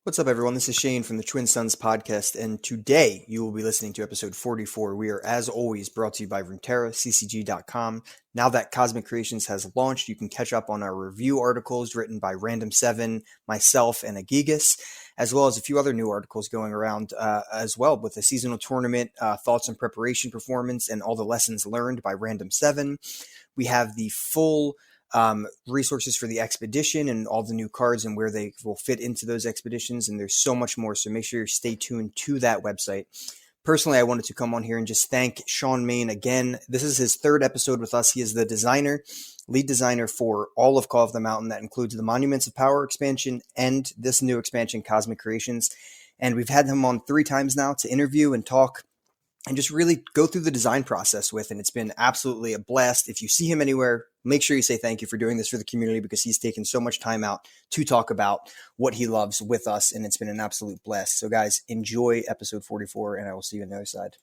What's up, everyone? This is Shane from the Twin Sunz podcast, and today you will be listening to episode 44. We are, as always, brought to you by Rintera, ccg.com. Now that Cosmic Creations has launched, you can catch up on our review articles written by Random7, myself, and Agigas, as well as a few other new articles going around as well, with the seasonal tournament, thoughts and preparation performance, and all the lessons learned by Random7. We have the full resources for the expedition and all the new cards and where they will fit into those expeditions. And there's so much more. So make sure you stay tuned to that website. Personally, I wanted to come on here and just thank Shawn again. This is his third episode with us. He is the lead designer for all of Call of the Mountain. That includes the Monuments of Power expansion and this new expansion, Cosmic Creations. And we've had him on 3 times now to interview and talk and just really go through the design process with. And it's been absolutely a blast. If you see him anywhere, make sure you say thank you for doing this for the community, because he's taken so much time out to talk about what he loves with us. And it's been an absolute blast. So guys, enjoy episode 44, and I will see you on the other side.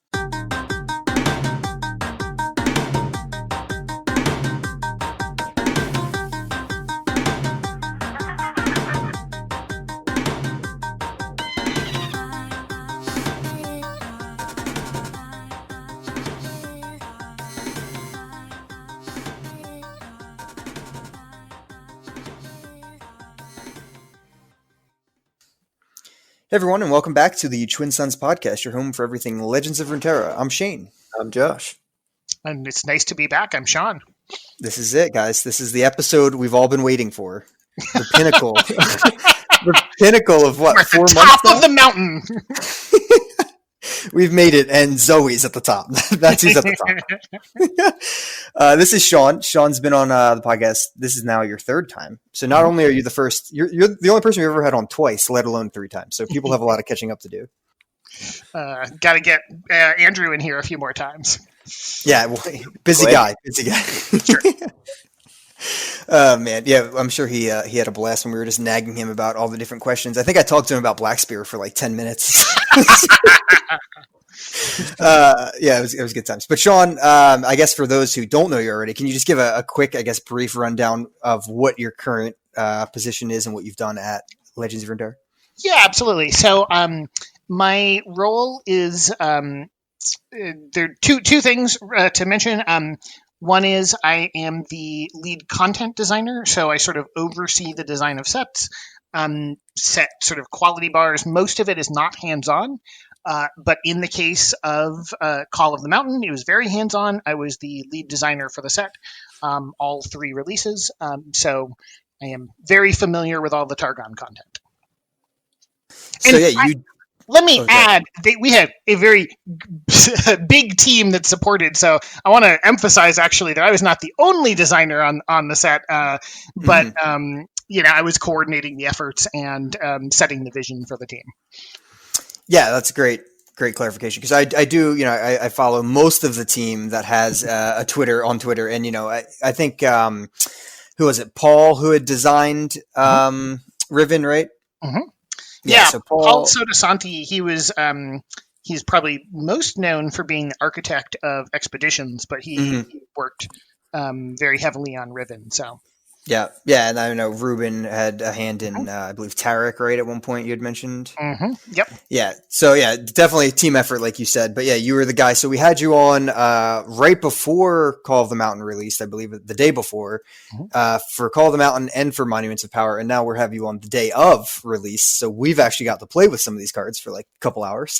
Hey everyone, and welcome back to the Twin Sunz podcast, your home for everything Legends of Rintera. I'm Shane. I'm Josh. And it's nice to be back. I'm Shawn. This is it, guys. This is the episode we've all been waiting for. The pinnacle. The pinnacle of what, 4 months? Top of the mountain. We've made it, and Zoe's at the top. That's who's at the top. This is Shawn. Shawn's been on the podcast. This is now your 3rd time. So not only are you the first, you're the only person we've ever had on twice, let alone 3 times. So people have a lot of catching up to do. Got to get Andrew in here a few more times. Yeah, well, busy guy. Sure. Man, yeah, I'm sure he had a blast when we were just nagging him about all the different questions. I think I talked to him about Black Spear for like 10 minutes. Yeah, it was good times. But Shawn, I guess for those who don't know you already, can you just give a quick, I guess, brief rundown of what your current position is and what you've done at Legends of Rintera? Yeah, absolutely. So my role is there are two things to mention. One is I am the lead content designer, so I sort of oversee the design of sets, set sort of quality bars. Most of it is not hands-on, but in the case of Call of the Mountain, it was very hands-on. I was the lead designer for the set, all 3 releases, so I am very familiar with all the Targon content. So Let me add, we have a very big team that supported. So I want to emphasize, actually, that I was not the only designer on the set, but I was coordinating the efforts and setting the vision for the team. Yeah, that's great clarification, because I do, I follow most of the team that has a Twitter on Twitter, and I think who was it? Paul, who had designed Riven, right? Mm-hmm. Yeah, so Paul Sotosanti, he's probably most known for being the architect of expeditions, but he worked very heavily on Riven. So yeah, and I know Ruben had a hand in, I believe, Tarek, right? At one point, you had mentioned. Mm-hmm. Yep. Yeah. So yeah, definitely a team effort, like you said. But yeah, you were the guy. So we had you on right before Call of the Mountain released, I believe, the day before, for Call of the Mountain and for Monuments of Power, and now we're having you on the day of release. So we've actually got to play with some of these cards for like a couple hours.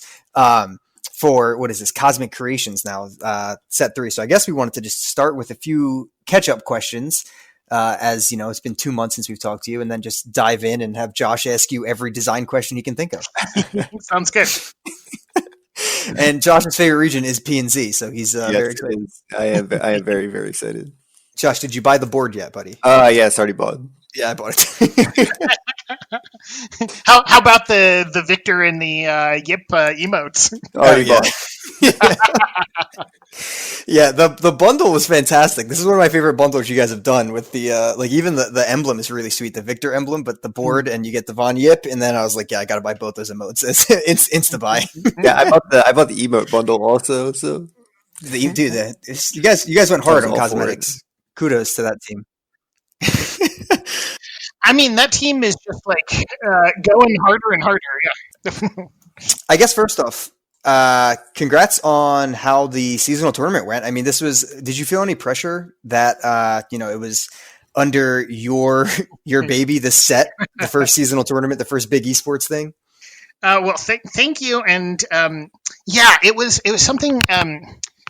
For what is this, Cosmic Creations now, set 3. So I guess we wanted to just start with a few catch-up questions. As you know, it's been 2 months since we've talked to you, and then just dive in and have Josh ask you every design question he can think of. Sounds good. And Josh's favorite region is PNZ, so he's very excited. I am very, very excited. Josh, did you buy the board yet, buddy? Yeah, it's already bought. Yeah, I bought it. How about the Victor and the Yip emotes? Oh yeah. Yeah, the bundle was fantastic. This is one of my favorite bundles you guys have done, with the even the emblem is really sweet, the Victor emblem, but the board and you get the Von Yip, and then I was like, yeah, I gotta buy both those emotes. It's insta buy. Yeah, I bought the emote bundle also. So you guys went hard on cosmetics. Kudos to that team. I mean, that team is just like going harder and harder. Yeah. I guess first off, congrats on how the seasonal tournament went. I mean, did you feel any pressure that, it was under your baby, the first seasonal tournament, the first big esports thing? Well, thank you. And yeah, it was something,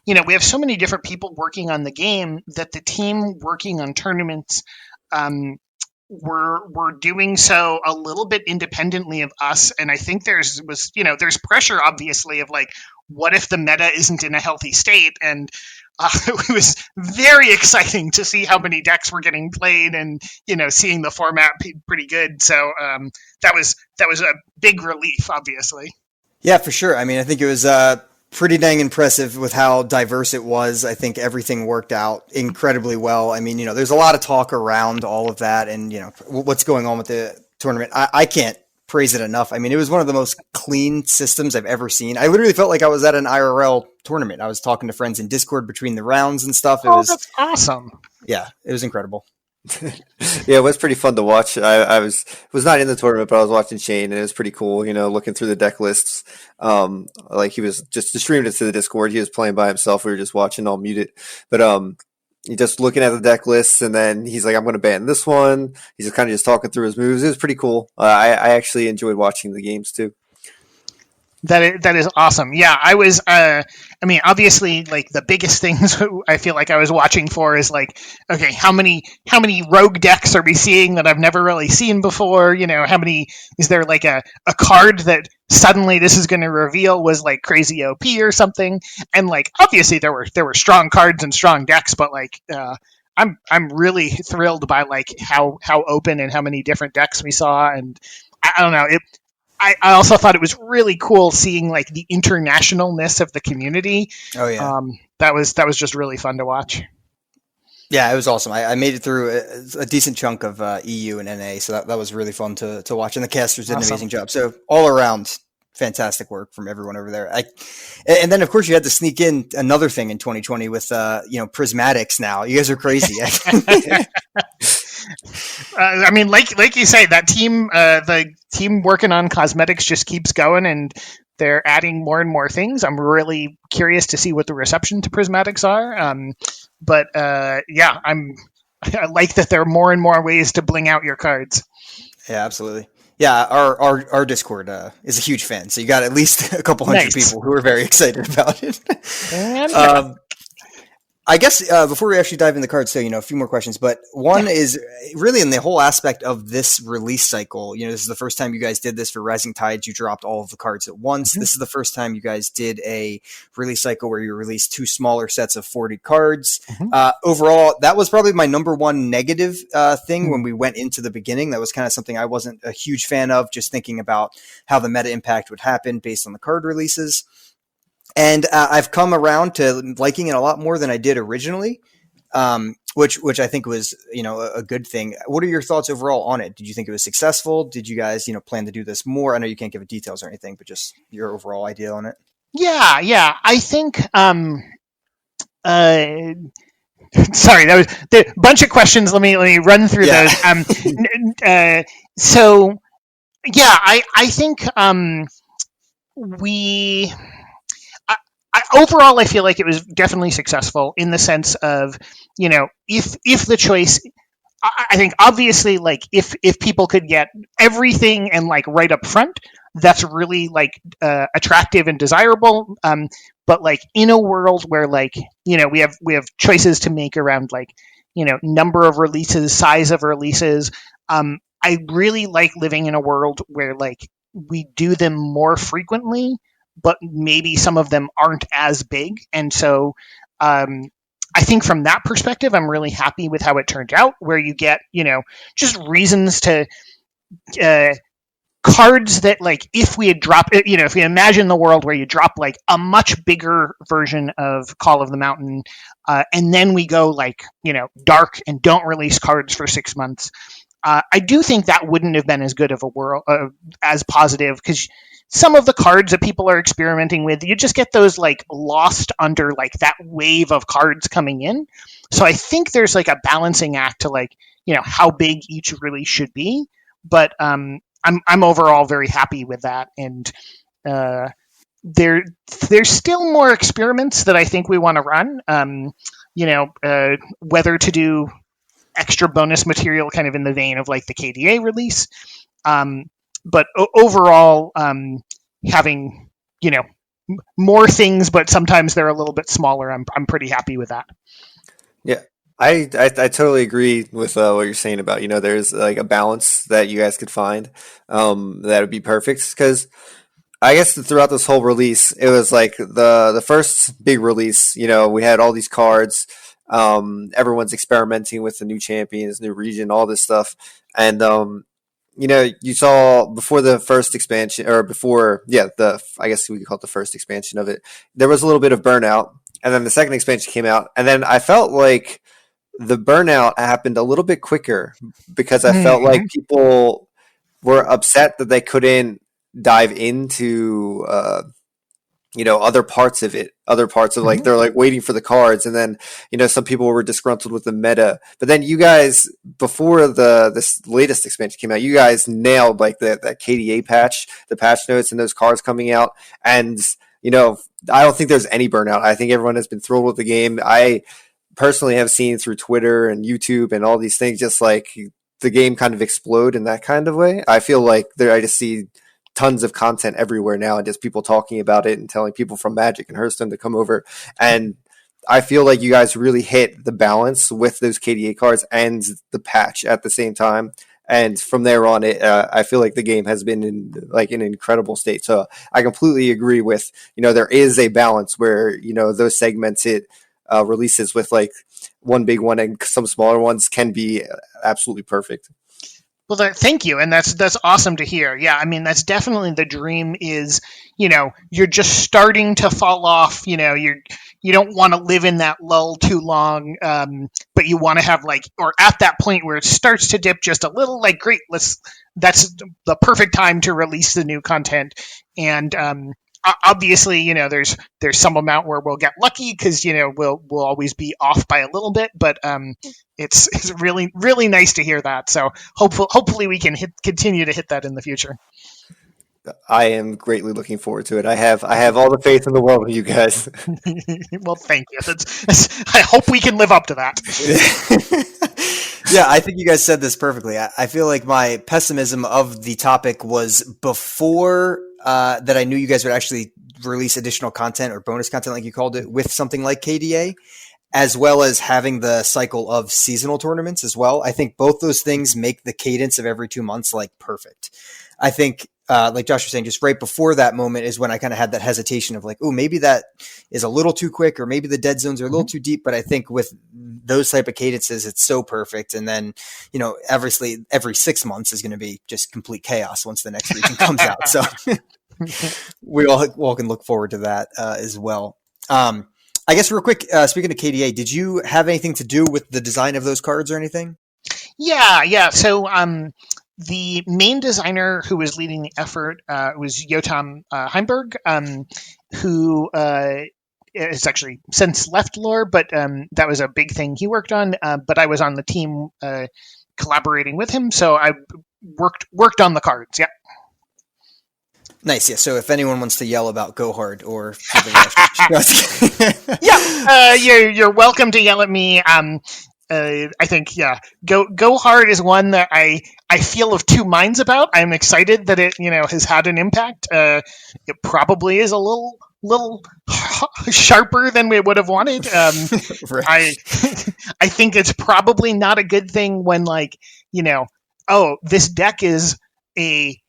we have so many different people working on the game that the team working on tournaments, we're doing so a little bit independently of us, and I think there's pressure, obviously, of like, what if the meta isn't in a healthy state? And it was very exciting to see how many decks were getting played, and seeing the format pretty good. So that was a big relief, obviously. Yeah, for sure. I mean, I think it was pretty dang impressive with how diverse it was. I think everything worked out incredibly well. I mean, there's a lot of talk around all of that and, what's going on with the tournament. I can't praise it enough. I mean, it was one of the most clean systems I've ever seen. I literally felt like I was at an IRL tournament. I was talking to friends in Discord between the rounds and stuff. That's awesome. Yeah, it was incredible. Yeah, it was pretty fun to watch. I was not in the tournament, but I was watching Shane, and it was pretty cool. Looking through the deck lists. Like he was just streamed it to the Discord. He was playing by himself. We were just watching, all muted. But he just looking at the deck lists, and then he's like, "I'm going to ban this one." He's just kind of talking through his moves. It was pretty cool. I actually enjoyed watching the games too. That is awesome. Yeah, I was. I mean, obviously, like the biggest things I feel like I was watching for is like, okay, how many rogue decks are we seeing that I've never really seen before? How many is there like a card that suddenly this is going to reveal was like crazy OP or something? And like obviously there were strong cards and strong decks, but like I'm really thrilled by like how open and how many different decks we saw, and I don't know it. I also thought it was really cool seeing like the internationalness of the community. Oh yeah, that was just really fun to watch. Yeah, it was awesome. I made it through a decent chunk of EU and NA, so that was really fun to watch. And the casters did an amazing job. So all around, fantastic work from everyone over there. And then of course you had to sneak in another thing in 2020 with prismatics. Now you guys are crazy. I mean, like you say, that team, the team working on cosmetics just keeps going, and they're adding more and more things. I'm really curious to see what the reception to prismatics are. But yeah, I like that there are more and more ways to bling out your cards. Yeah, absolutely. Yeah, our Discord is a huge fan, so you got at least a couple hundred people who are very excited about it. I guess before we actually dive into the cards, so a few more questions. But one is really in the whole aspect of this release cycle. This is the first time you guys did this for Rising Tides. You dropped all of the cards at once. Mm-hmm. This is the first time you guys did a release cycle where you released 2 smaller sets of 40 cards. Mm-hmm. Overall, that was probably my number one negative thing when we went into the beginning. That was kind of something I wasn't a huge fan of, just thinking about how the meta impact would happen based on the card releases. And I've come around to liking it a lot more than I did originally, which I think was, a good thing. What are your thoughts overall on it? Did you think it was successful? Did you guys, plan to do this more? I know you can't give details or anything, but just your overall idea on it. Yeah. I think, sorry, that was a bunch of questions. Let me run through those. So yeah, I think, overall, I feel like it was definitely successful in the sense of, if the choice, I think obviously, like if people could get everything and like right up front, that's really like attractive and desirable. But like in a world where like, we have choices to make around like, number of releases, size of releases. I really like living in a world where like we do them more frequently, but maybe some of them aren't as big. And so I think from that perspective, I'm really happy with how it turned out, where you get, just reasons to cards that like, if we had dropped, if we imagine the world where you drop like a much bigger version of Call of the Mountain, and then we go like, dark and don't release cards for 6 months. I do think that wouldn't have been as good of a world, as positive, because some of the cards that people are experimenting with, you just get those like lost under like that wave of cards coming in. So I think there's like a balancing act to like, how big each release should be. But I'm overall very happy with that, and there's still more experiments that I think we want to run. Whether to do extra bonus material kind of in the vein of like the KDA release. But overall, having, more things, but sometimes they're a little bit smaller. I'm pretty happy with that. Yeah. I totally agree with what you're saying about, there's like a balance that you guys could find that would be perfect. Because I guess throughout this whole release, it was like the first big release, we had all these cards. Everyone's experimenting with the new champions, new region, all this stuff. And, you saw before the first expansion, or before, I guess we could call it the first expansion of it, there was a little bit of burnout. And then the second expansion came out. And then I felt like the burnout happened a little bit quicker because I felt like people were upset that they couldn't dive into other parts of it, like they're like waiting for the cards, and then some people were disgruntled with the meta. But then you guys, before this latest expansion came out, you guys nailed like that KDA patch, the patch notes, and those cards coming out. And I don't think there's any burnout. I think everyone has been thrilled with the game. I personally have seen through Twitter and YouTube and all these things, just like the game kind of explode in that kind of way. I feel like I just see tons of content everywhere now, and just people talking about it and telling people from Magic and Hearthstone to come over. And I feel like you guys really hit the balance with those KDA cards and the patch at the same time. And from there on, I feel like the game has been in like an incredible state. So I completely agree with, there is a balance where, those segmented releases with like one big one and some smaller ones can be absolutely perfect. Well, thank you, and that's awesome to hear. Yeah, I mean, that's definitely the dream. Is you're just starting to fall off. You don't want to live in that lull too long, but you want to have or at that point where it starts to dip just a little. Like, great, that's the perfect time to release the new content. And obviously, there's some amount where we'll get lucky because we'll always be off by a little bit, but it's really, really nice to hear that. So hopefully we can continue to hit that in the future. I am greatly looking forward to it. I have all the faith in the world in you guys. Well, thank you. I hope we can live up to that. Yeah, I think you guys said this perfectly. I feel like my pessimism of the topic was before that I knew you guys would actually release additional content or bonus content, like you called it, with something like KDA, as well as having the cycle of seasonal tournaments as well. I think both those things make the cadence of every 2 months like perfect. I think, like Josh was saying, just right before that moment is when I kind of had that hesitation of like, oh, maybe that is a little too quick, or maybe the dead zones are a little too deep. But I think with those type of cadences, it's so perfect. And then, obviously every 6 months is going to be just complete chaos once the next region comes out. So we all can look forward to that as well. I guess real quick, speaking of KDA, did you have anything to do with the design of those cards or anything? Yeah. So the main designer who was leading the effort was Yotam Heimberg, who has actually since left lore, but that was a big thing he worked on. But I was on the team collaborating with him, so I worked on the cards. Yeah. Nice, yeah. So if anyone wants to yell about Go Hard or something else, you're welcome to yell at me. I think, Go Hard is one that I feel of two minds about. I'm excited that it has had an impact. It probably is a little sharper than we would have wanted. Right. I think it's probably not a good thing when this deck is a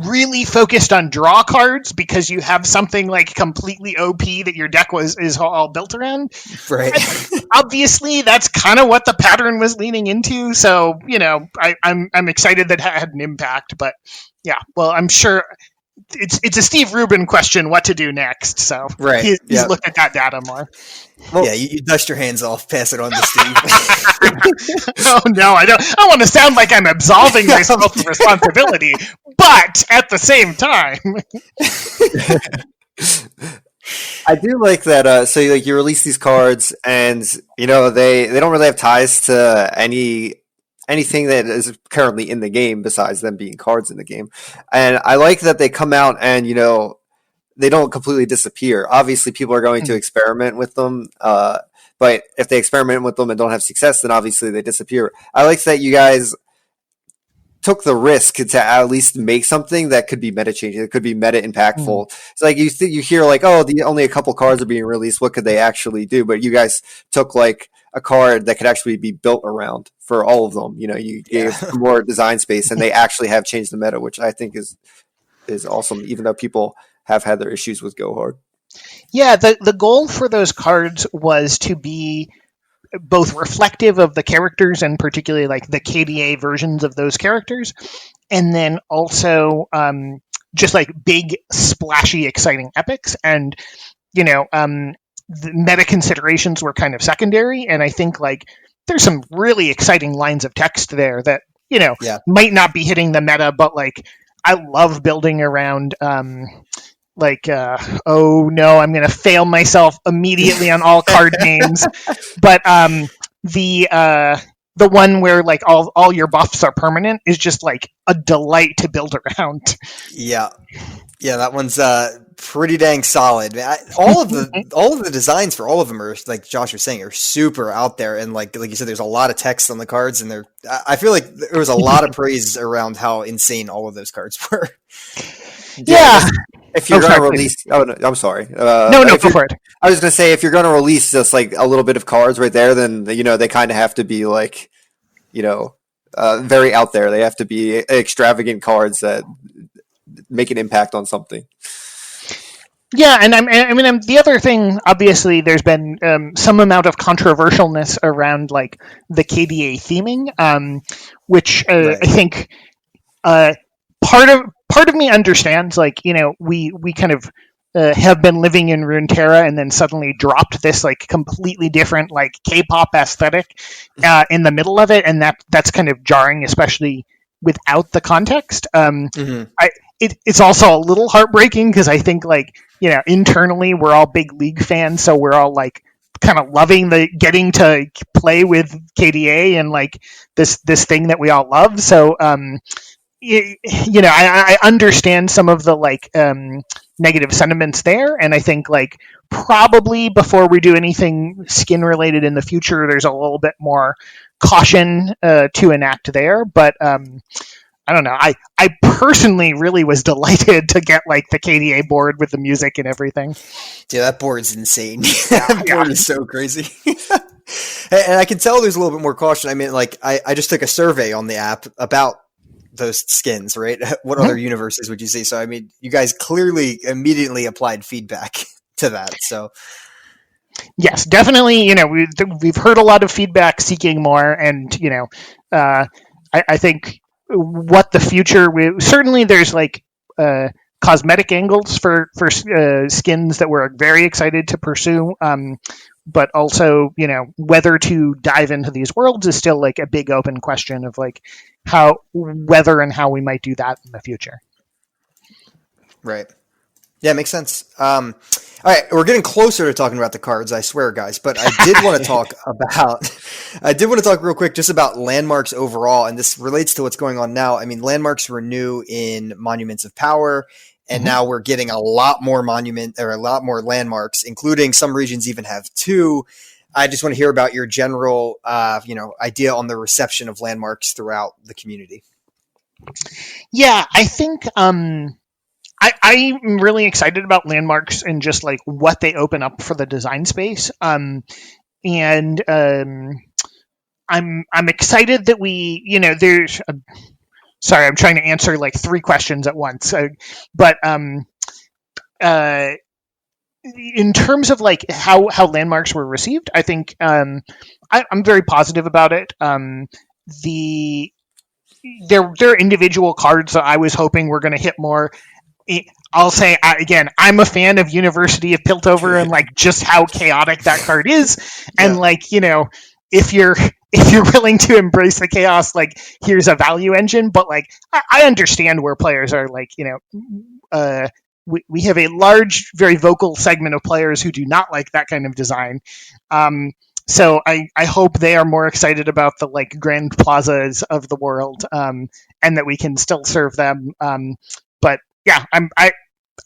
really focused on draw cards because you have something like completely OP that your deck is all built around. Right. Obviously, that's kind of what the pattern was leaning into. So, I'm excited that it had an impact. But yeah, well, I'm sure it's a Steve Rubin question what to do next. So right. He's looked at that data more. Well, yeah, you dust your hands off, pass it on to Steve. Oh no, I don't. I want to sound like I'm absolving myself of responsibility, but at the same time, I do like that. So like you release these cards, and they don't really have ties to anything that is currently in the game besides them being cards in the game. And I like that they come out and they don't completely disappear. Obviously, people are going to experiment with them. But if they experiment with them and don't have success, then obviously they disappear. I like that you guys took the risk to at least make something that could be meta changing, that could be meta impactful. It's like you hear like, oh, only a couple cards are being released. What could they actually do? But you guys took like a card that could actually be built around for all of them. You gave more design space, and they actually have changed the meta, which I think is awesome. Even though people have had their issues with Go Hard. Yeah, the goal for those cards was to be both reflective of the characters and particularly like the KDA versions of those characters, and then also just like big, splashy, exciting epics. And the meta considerations were kind of secondary. And I think like there's some really exciting lines of text there that might not be hitting the meta, but like I love building around. Oh no, I'm going to fail myself immediately on all card names. But the one where like all your buffs are permanent is just like a delight to build around. Yeah, that one's pretty dang solid. All of the designs for all of them are, like Josh was saying, are super out there, and like you said, there's a lot of text on the cards, and I feel like there was a lot of praise around how insane all of those cards were. Yeah. If you're going to release... Oh, no, I'm sorry. No, go for it. I was going to say, if you're going to release just like a little bit of cards right there, then, they kind of have to be like, very out there. They have to be extravagant cards that make an impact on something. Yeah, and the other thing, obviously, there's been some amount of controversialness around like the KDA theming, which right. I think part of me understands, like, we kind of have been living in Runeterra and then suddenly dropped this like completely different like K-pop aesthetic in the middle of it, and that's kind of jarring, especially without the context. It's also a little heartbreaking because I think like internally we're all big League fans, so we're all like kind of loving the getting to play with KDA and like this thing that we all love. So I understand some of the like negative sentiments there, and I think like probably before we do anything skin related in the future, there's a little bit more caution to enact there. But I don't know. I personally really was delighted to get like the KDA board with the music and everything. Yeah, that board's insane. That board is so crazy. And I can tell there's a little bit more caution. I mean, like I just took a survey on the app about those skins, right? What other universes would you say? So, I mean, you guys clearly immediately applied feedback to that. So, yes, definitely. We've heard a lot of feedback seeking more, and I think what the future certainly there's like cosmetic angles for skins that we're very excited to pursue. But also, whether to dive into these worlds is still like a big open question of like whether and how we might do that in the future. Right. Yeah, makes sense. All right, we're getting closer to talking about the cards, I swear, guys. But I did want to talk real quick just about landmarks overall, and this relates to what's going on now. I mean, landmarks renew in Monuments of Power. And now we're getting a lot more landmarks, including some regions even have 2. I just want to hear about your general, idea on the reception of landmarks throughout the community. Yeah, I think I'm really excited about landmarks and just like what they open up for the design space. I'm excited that we, there's. Sorry, I'm trying to answer like 3 questions at once. But in terms of like how landmarks were received, I think I'm very positive about it. There are individual cards that I was hoping were going to hit more. I'll say again, I'm a fan of University of Piltover and like just how chaotic that card is, and like if you're willing to embrace the chaos, like here's a value engine. But like I understand where players are like we have a large, very vocal segment of players who do not like that kind of design. So I hope they are more excited about the like grand plazas of the world, and that we can still serve them. But yeah,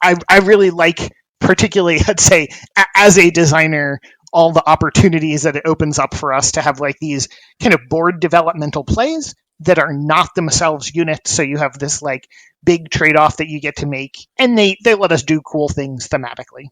I really like, particularly, I'd say, as a designer, all the opportunities that it opens up for us to have like these kind of board developmental plays that are not themselves units. So you have this like big trade-off that you get to make, and they let us do cool things thematically.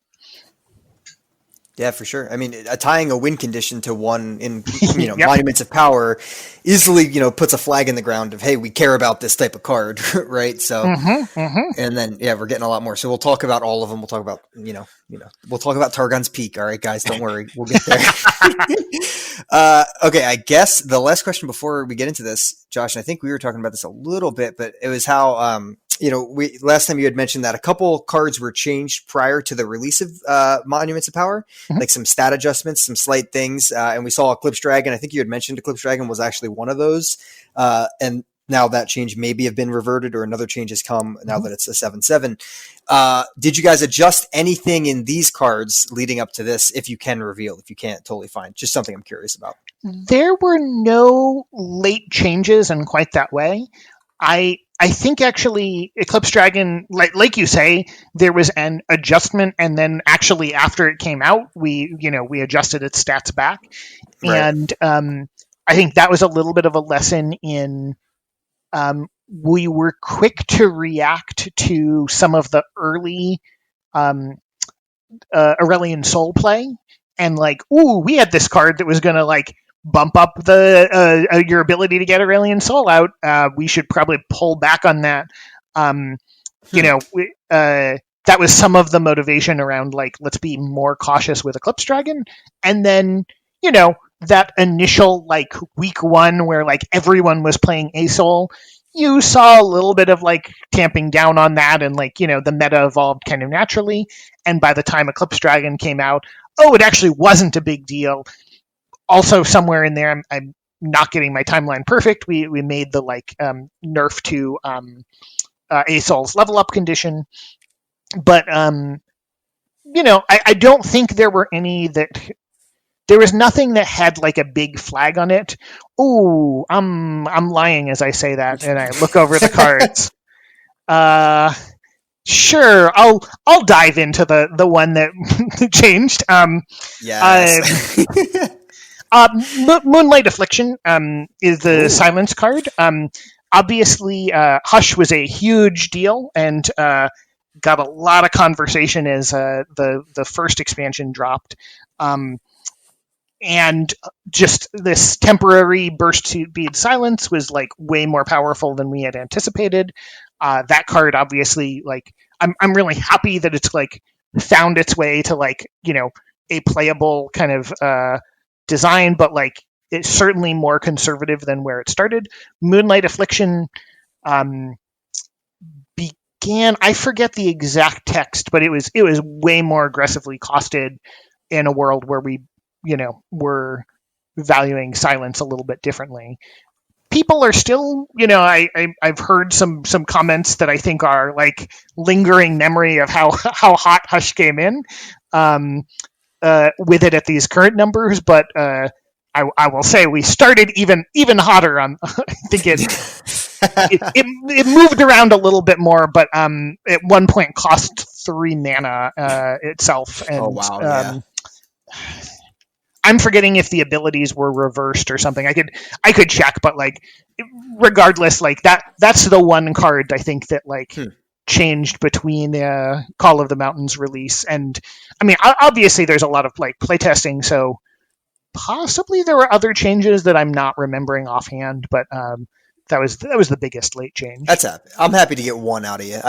Yeah, for sure. I mean, tying a win condition to one in, Yep. Monuments of Power easily, puts a flag in the ground of, hey, we care about this type of card, right? So, and then, yeah, we're getting a lot more. So we'll talk about all of them. We'll talk about, we'll talk about Targon's Peak. All right, guys, don't worry. We'll get there. Okay, I guess the last question before we get into this, Josh, and I think we were talking about this a little bit, but it was how, last time you had mentioned that a couple cards were changed prior to the release of Monuments of Power, like some stat adjustments, some slight things, and we saw Eclipse Dragon. I think you had mentioned Eclipse Dragon was actually one of those, and now that change maybe have been reverted, or another change has come now that it's a 7/7. Did you guys adjust anything in these cards leading up to this? If you can reveal, if you can't, totally fine. Just something I'm curious about. There were no late changes in quite that way. I think actually Eclipse Dragon, like you say, there was an adjustment, and then actually after it came out, we adjusted its stats back, Right. and I think that was a little bit of a lesson in we were quick to react to some of the early Aurelian Soul play, and like, ooh, we had this card that was going to like bump up the your ability to get Aurelian Soul out. We should probably pull back on that. That was some of the motivation around like, let's be more cautious with Eclipse Dragon. And then, that initial like week one where like everyone was playing A-Soul, you saw a little bit of like tamping down on that, and like, the meta evolved kind of naturally. And by the time Eclipse Dragon came out, it actually wasn't a big deal. Also, somewhere in there, I'm not getting my timeline perfect. We made the like nerf to A-Soul's level up condition, but I don't think there were any that. There was nothing that had like a big flag on it. Ooh, I'm lying as I say that, and I look over the cards. Sure, I'll dive into the one that changed. Yes. Moonlight Affliction is the silence card. Obviously, Hush was a huge deal, and got a lot of conversation as the first expansion dropped. And just this temporary burst speed silence was like way more powerful than we had anticipated. That card, obviously, like I'm really happy that it's like found its way to like a playable kind of design, but like it's certainly more conservative than where it started. Moonlight Affliction began, I forget the exact text, but it was way more aggressively costed in a world where we were valuing silence a little bit differently. People are still, I've heard some comments that I think are like lingering memory of how hot Hush came in with it at these current numbers, but I will say we started even hotter on. I think it moved around a little bit more, but at one point cost 3 mana itself. And, oh wow! Yeah. I'm forgetting if the abilities were reversed or something. I could check, but like, regardless, like that's the one card I think that like changed between Call of the Mountains release, and I mean, obviously there's a lot of like playtesting, so possibly there were other changes that I'm not remembering offhand, but that was the biggest late change. That's happy. I'm happy to get one out of you.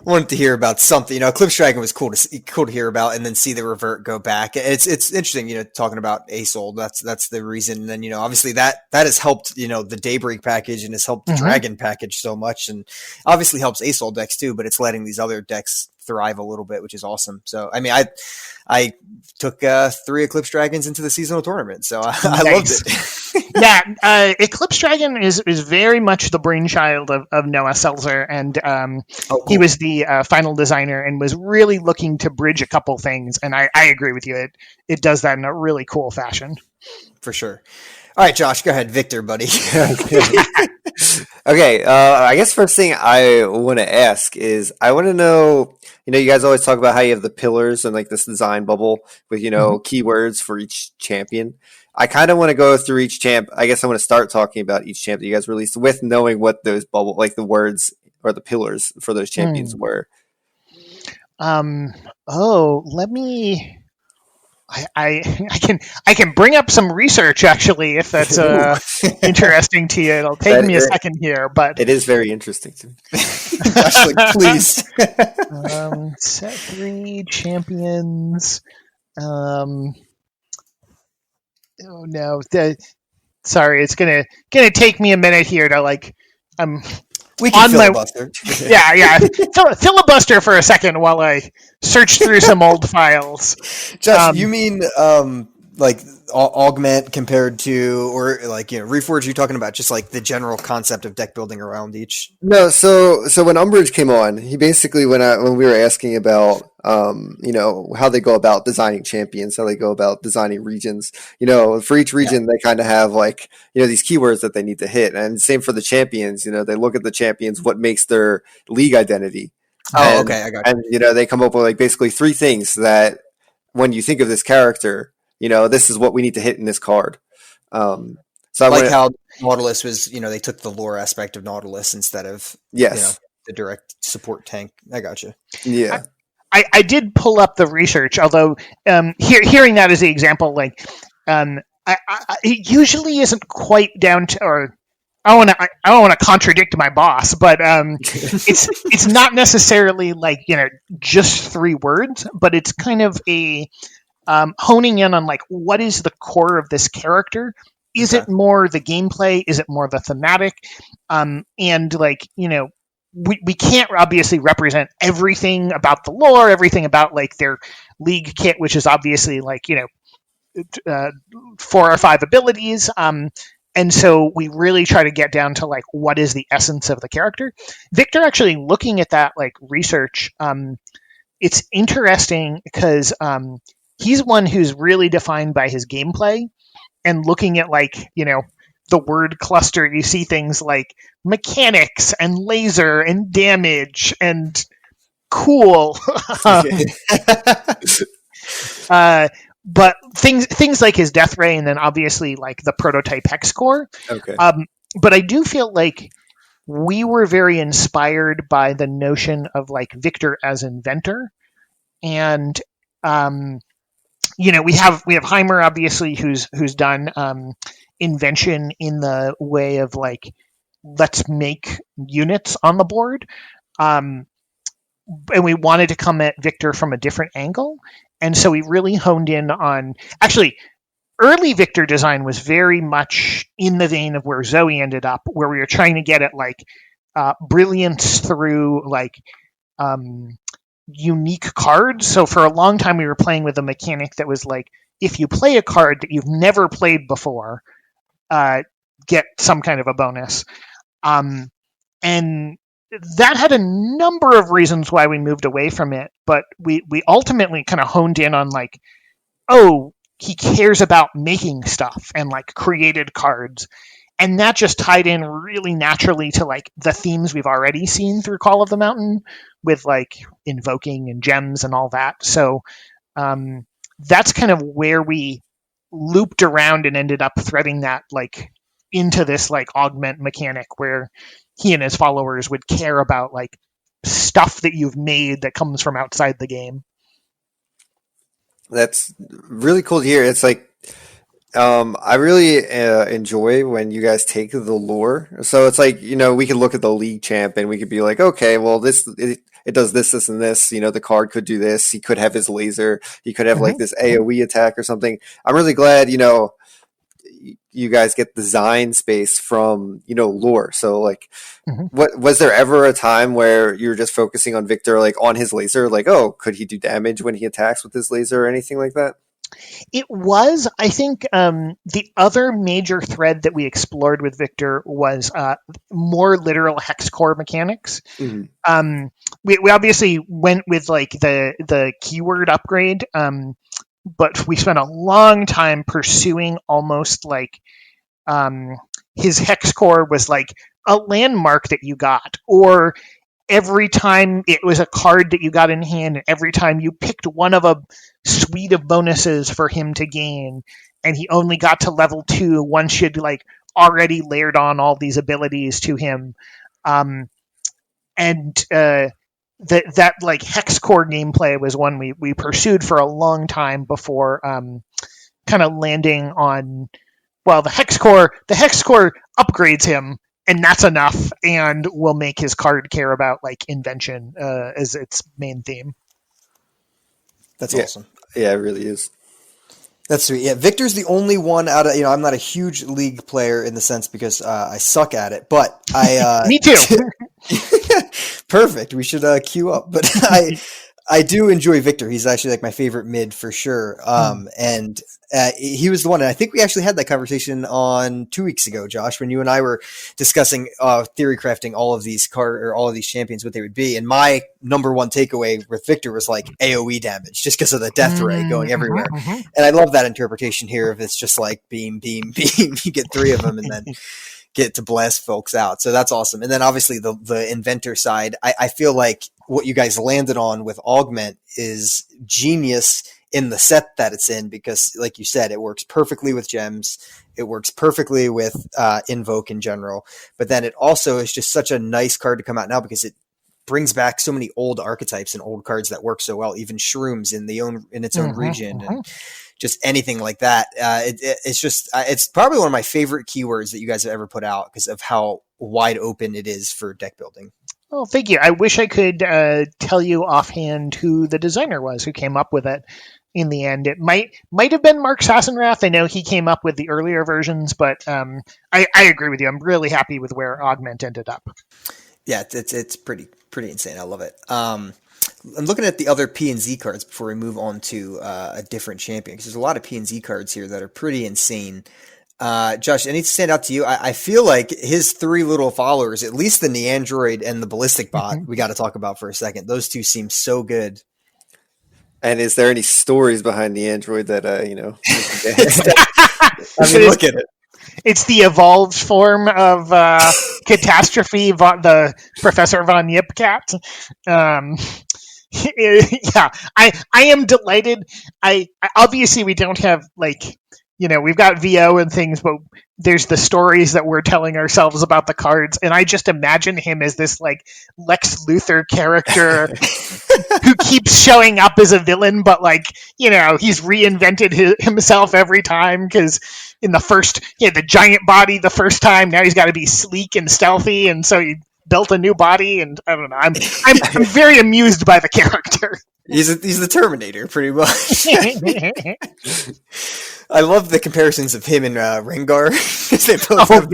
Wanted to hear about something. Eclipse Dragon was cool to hear about, and then see the revert go back. It's interesting, talking about A-Soul. That's the reason. And then obviously that has helped the Daybreak package, and has helped the Dragon package so much, and obviously helps A-Soul decks too. But it's letting these other decks thrive a little bit, which is awesome. So, I mean, I took 3 Eclipse Dragons into the seasonal tournament, so I loved it. Yeah, Eclipse Dragon is very much the brainchild of Noah Seltzer, and Cool. he was the final designer and was really looking to bridge a couple things. And I agree with you; it does that in a really cool fashion. For sure. All right, Josh, go ahead, Victor, buddy. Okay, I guess first thing I want to ask is I want to know, you guys always talk about how you have the pillars and like this design bubble with, keywords for each champion. I kind of want to go through each champ. I guess I want to start talking about each champ that you guys released with knowing what those bubble, like the words or the pillars for those champions were. Let me. I can bring up some research actually if that's interesting to you. It'll take me a second here, but it is very interesting to me. Josh, like, please. Set 3 champions. Oh no, sorry, it's gonna take me a minute here to like. We can filibuster. Yeah. Filibuster for a second while I search through some old files. Josh, you mean like augment compared to, or like Reforge? You're talking about just like the general concept of deck building around each. No, so when Umbridge came on, he basically when we were asking about how they go about designing champions, how they go about designing regions. For each region, they kind of have like these keywords that they need to hit, and same for the champions. They look at the champions, what makes their league identity. Oh, okay, I got you. And they come up with like basically 3 things that when you think of this character, this is what we need to hit in this card. So how Nautilus was, they took the lore aspect of Nautilus instead of the direct support tank. I got you. Yeah. I did pull up the research, although hearing that as the example, like it usually isn't quite down to, or I don't want to contradict my boss, but it's not necessarily like just 3 words, but it's kind of a honing in on like what is the core of this character. Is it more the gameplay? Is it more the thematic? And like we can't obviously represent everything about the lore, everything about like their league kit, which is obviously like 4 or 5 abilities. And so we really try to get down to like what is the essence of the character. Victor, actually looking at that like research, it's interesting because he's one who's really defined by his gameplay, and looking at like the word cluster, you see things like mechanics and laser and damage and cool. But things like his death ray, and then obviously like the prototype hex core. Okay. But I do feel like we were very inspired by the notion of like Victor as inventor, and we have Heimer obviously who's done invention in the way of like let's make units on the board, and we wanted to come at Victor from a different angle. And so we really honed in on, actually, early Victor design was very much in the vein of where Zoe ended up, where we were trying to get at like brilliance through like unique cards. So for a long time we were playing with a mechanic that was like, if you play a card that you've never played before, get some kind of a bonus. And that had a number of reasons why we moved away from it, but we ultimately kind of honed in on like, oh, he cares about making stuff and like created cards. And that just tied in really naturally to like the themes we've already seen through Call of the Mountain with like invoking and gems and all that. So that's kind of where we looped around and ended up threading that like into this like augment mechanic where he and his followers would care about like stuff that you've made that comes from outside the game. That's really cool to hear. It's like, I really enjoy when you guys take the lore. So it's like, we could look at the league champ and we could be like, okay, well, it does this, and this. The card could do this. He could have his laser. He could have like this AoE attack or something. I'm really glad, you guys get design space from, lore. So like, Mhm. what was there ever a time where you were just focusing on Victor, like on his laser, like, oh, could he do damage when he attacks with his laser or anything like that? It was, I think, the other major thread that we explored with Victor was more literal hex core mechanics. Mm-hmm. We obviously went with like the keyword upgrade, but we spent a long time pursuing almost like his hex core was like a landmark that you got, or every time it was a card that you got in hand, and every time you picked one of a suite of bonuses for him to gain, and he only got to level 2 once you'd like already layered on all these abilities to him. That like hex core gameplay was one we pursued for a long time before kind of landing on, well, the hex core upgrades him, and that's enough, and will make his card care about like invention as its main theme. That's Yeah. awesome. Yeah, it really is. That's sweet. Yeah, Victor's the only one out of, I'm not a huge League player in the sense because I suck at it, but I Me too. Perfect. We should queue up. But I do enjoy Victor. He's actually like my favorite mid for sure. And he was the one, and I think we actually had that conversation on 2 weeks ago, Josh, when you and I were discussing theory crafting all of these all of these champions, what they would be. And my number one takeaway with Victor was like AoE damage, just because of the death ray going everywhere. And I love that interpretation here. If it's just like beam, beam, beam, you get 3 of them and then get to blast folks out. So that's awesome. And then obviously the inventor side, I feel like what you guys landed on with Augment is genius in the set that it's in, because like you said, it works perfectly with gems. It works perfectly with Invoke in general. But then it also is just such a nice card to come out now because it brings back so many old archetypes and old cards that work so well, even Shrooms in its own region. And just anything like that. It's probably one of my favorite keywords that you guys have ever put out because of how wide open it is for deck building. Oh, thank you. I wish I could tell you offhand who the designer was who came up with it in the end. It might have been Mark Sassenrath. I know he came up with the earlier versions, but I agree with you. I'm really happy with where Augment ended up. Yeah, it's pretty insane. I love it. I'm looking at the other P and Z cards before we move on to a different champion, because there's a lot of P and Z cards here that are pretty insane. Josh, any to stand out to you? I feel like his 3 little followers, at least the Neandroid and the Ballistic Bot, we got to talk about for a second. Those 2 seem so good. And is there any stories behind the Android that I mean, look at it. It's the evolved form of Catastrophe, the Professor Von Yipcat. Yeah, I am delighted. I obviously we don't have we've got VO and things, but there's the stories that we're telling ourselves about the cards, and I just imagine him as this like Lex Luthor character who keeps showing up as a villain, but he's reinvented himself every time, because in the first he had the giant body the first time, now he's got to be sleek and stealthy, and so he built a new body, and I don't know. I'm very amused by the character. He's the Terminator, pretty much. I love the comparisons of him and Rengar. They both have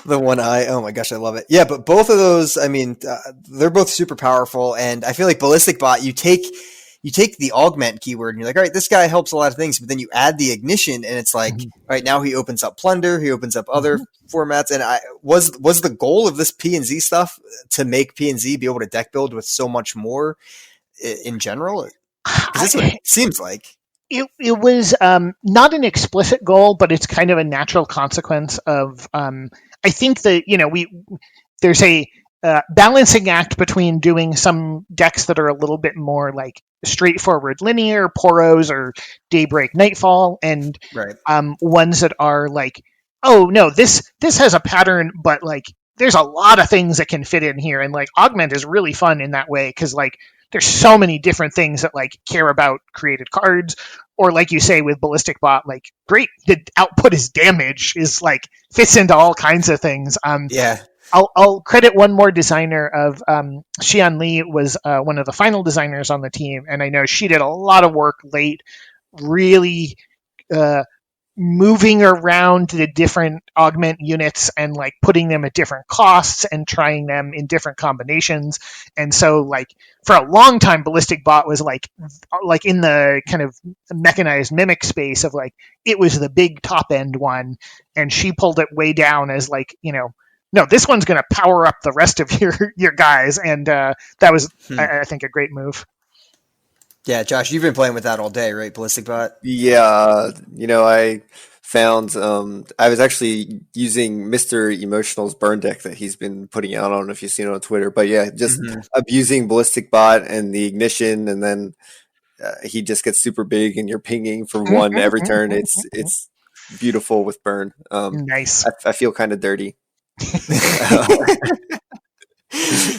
the one eye. Oh my gosh, I love it. Yeah, but both of those, I mean, they're both super powerful, and I feel like Ballistic Bot, you take the Augment keyword and you're like, all right, this guy helps a lot of things, but then you add the Ignition and it's like, all right, now he opens up Plunder, he opens up other formats. And was the goal of this P and Z stuff to make P and Z be able to deck build with so much more in general? That's what it seems like. It was not an explicit goal, but it's kind of a natural consequence of, I think that, there's a balancing act between doing some decks that are a little bit more like straightforward linear, Poros or Daybreak Nightfall, and ones that are like, oh no, this has a pattern, but like there's a lot of things that can fit in here, and like Augment is really fun in that way, because like there's so many different things that like care about created cards, or like you say with Ballistic Bot, like great, the output is damage is like fits into all kinds of things. I'll credit one more designer of Shawn Lee was one of the final designers on the team, and I know she did a lot of work late, really moving around the different augment units and like putting them at different costs and trying them in different combinations. And so like for a long time, Ballistic Bot was like in the kind of mechanized mimic space of like, it was the big top end one. And she pulled it way down as like, no, this one's going to power up the rest of your guys. And that was, I think, a great move. Yeah, Josh, you've been playing with that all day, right? Ballistic Bot? Yeah, I found I was actually using Mr. Emotional's burn deck that he's been putting out. I don't know if you've seen it on Twitter, but yeah, just abusing Ballistic Bot and the ignition, and then he just gets super big and you're pinging for one every turn. It's beautiful with burn. Nice. I feel kind of dirty.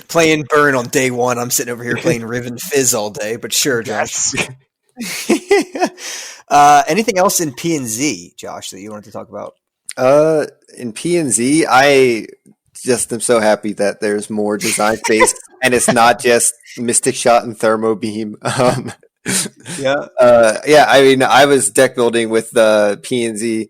Playing burn on day one. I'm sitting over here playing Riven Fizz all day, but sure, Josh. Anything else in P and Z, Josh, that you wanted to talk about? In P and Z, I just am so happy that there's more design space and it's not just Mystic Shot and Thermo Beam. Yeah. I mean, I was deck building with the P and Z.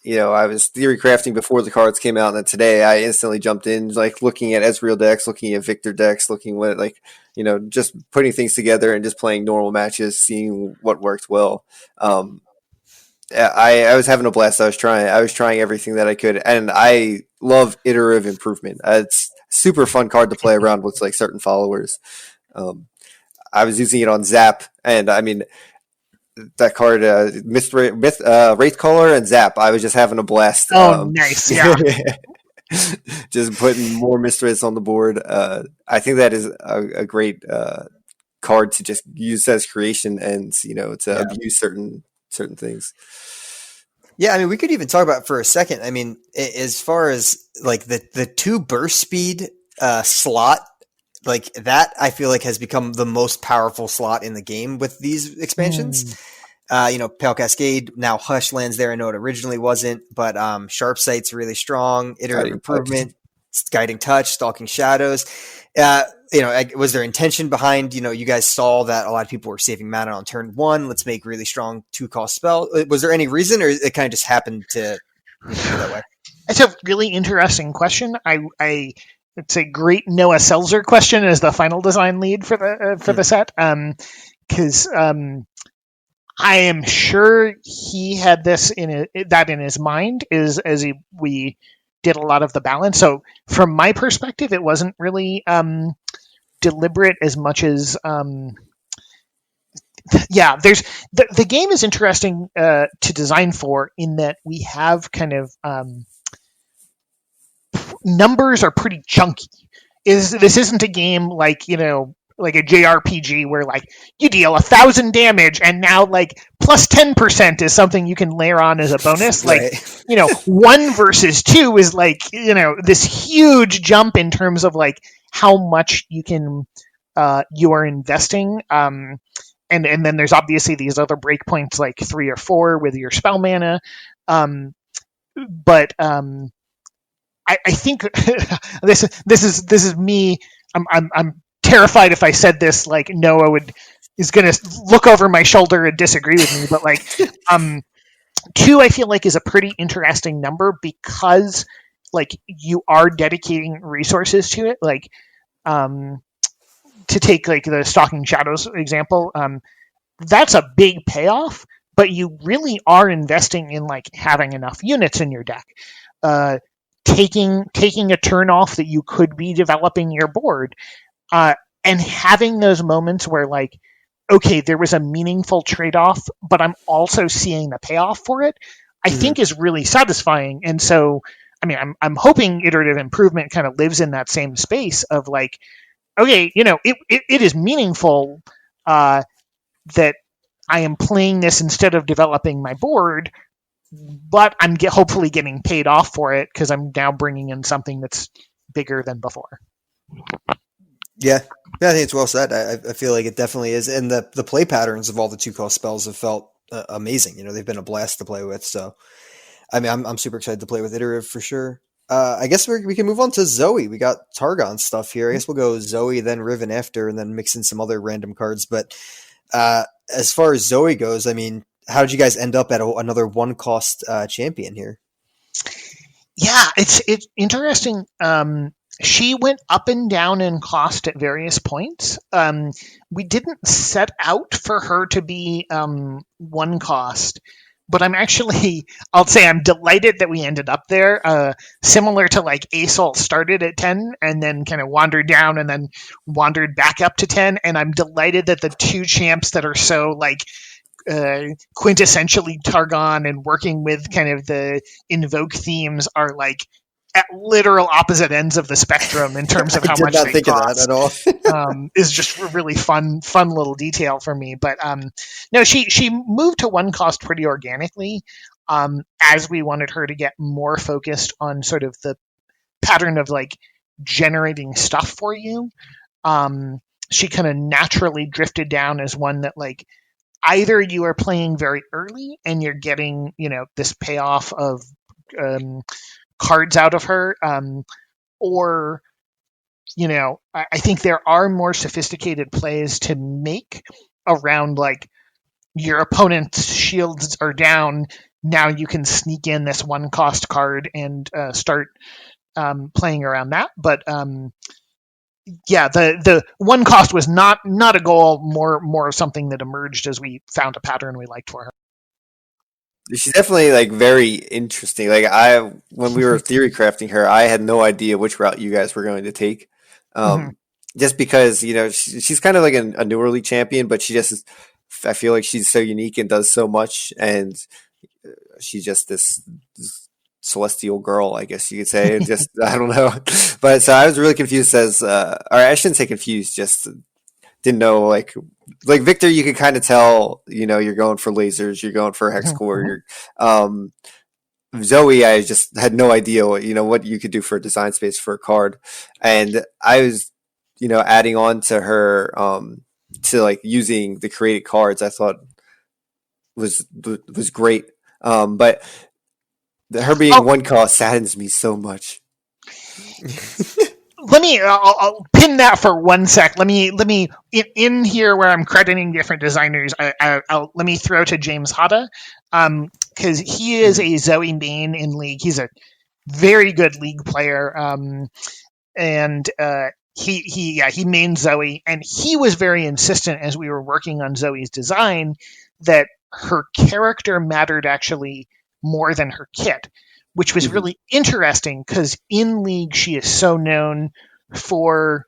I was theory crafting before the cards came out, and then today I instantly jumped in, like looking at Ezreal decks, looking at Victor decks, looking what just putting things together and just playing normal matches, seeing what worked well. I was having a blast. I was trying everything that I could, and I love iterative improvement. It's a super fun card to play around with like certain followers. I was using it on Zap, and I mean, that card, Wraithcaller and Zap, I was just having a blast. Nice, yeah. Just putting more Mistwraiths on the board. I think that is a great card to just use as creation and, to abuse certain things. Yeah, I mean, we could even talk about it for a second. I mean, as far as like the 2 burst speed slot, like that, I feel like has become the most powerful slot in the game with these expansions. Pale Cascade, now Hush lands there. I know it originally wasn't, but Sharp Sight's really strong. Iterative Improvement, Guiding Touch, Stalking Shadows. Was there intention behind, you guys saw that a lot of people were saving mana on turn 1. Let's make really strong 2-cost spell. Was there any reason, or it kind of just happened to go that way? It's a really interesting question. It's a great Noah Seltzer question as the final design lead for the set. Because I am sure he had this in his mind as we did a lot of the balance. So from my perspective, it wasn't really deliberate as much as there's the game is interesting to design for, in that we have kind of numbers are pretty chunky. This isn't a game like like a JRPG where like you deal 1,000 damage and now like plus 10% is something you can layer on as a bonus. Like, 1 versus 2 is like, this huge jump in terms of like how much you are investing. And then there's obviously these other breakpoints like 3 or 4 with your spell mana. But I think this is me. I'm terrified if I said this, like Noah is going to look over my shoulder and disagree with me. But like 2, I feel like is a pretty interesting number because like you are dedicating resources to it. Like to take like the Stalking Shadows example, that's a big payoff. But you really are investing in like having enough units in your deck. Taking a turn off that you could be developing your board, and having those moments where like, okay, there was a meaningful trade-off, but I'm also seeing the payoff for it, I think is really satisfying. And so, I mean, I'm hoping iterative improvement kind of lives in that same space of like, okay, it is meaningful that I am playing this instead of developing my board, but I'm hopefully getting paid off for it because I'm now bringing in something that's bigger than before. Yeah, I think it's well said. I feel like it definitely is. And the play patterns of all the 2-cost spells have felt amazing. They've been a blast to play with. So, I mean, I'm super excited to play with Iterative for sure. I guess we can move on to Zoe. We got Targon stuff here. I guess we'll go Zoe, then Riven after, and then mix in some other random cards. But as far as Zoe goes, I mean, how did you guys end up at another one cost champion here? Yeah, it's interesting. She went up and down in cost at various points. We didn't set out for her to be one cost, but I'll say I'm delighted that we ended up there. Similar to like Assault started at 10 and then kind of wandered down and then wandered back up to 10. And I'm delighted that the two champs that are so like quintessentially Targon and working with kind of the Invoke themes are like at literal opposite ends of the spectrum in terms of how much I did not they think cost. of that at all. Is just a really fun little detail for me. But no, she moved to one cost pretty organically, as we wanted her to get more focused on sort of the pattern of like generating stuff for you. She kind of naturally drifted down as one that like either you are playing very early and you're getting, this payoff of cards out of her, or, I think there are more sophisticated plays to make around like your opponent's shields are down. Now you can sneak in this one cost card and start playing around that. But yeah, the one cost was not a goal, more of something that emerged as we found a pattern we liked for her. She's definitely like very interesting. Like when we were theory crafting her, I had no idea which route you guys were going to take. Just because, she's kind of like a newer league champion, but I feel like she's so unique and does so much. And she's just this celestial girl, I guess you could say. Just, I don't know. But so I was really confused or I shouldn't say confused, just didn't know, like Victor, you could kind of tell, you're going for lasers, you're going for hex core. Zoe, I just had no idea what you could do for a design space for a card. And I was, adding on to her, to like using the created cards, I thought was great. But her being one cost saddens me so much. I'll pin that for 1 sec. Let me in here where I'm crediting different designers. Let me throw to James Hada, because he is a Zoe main in League. He's a very good League player, and he mains Zoe, and he was very insistent as we were working on Zoe's design that her character mattered actually more than her kit, which was really interesting because in League she is so known for,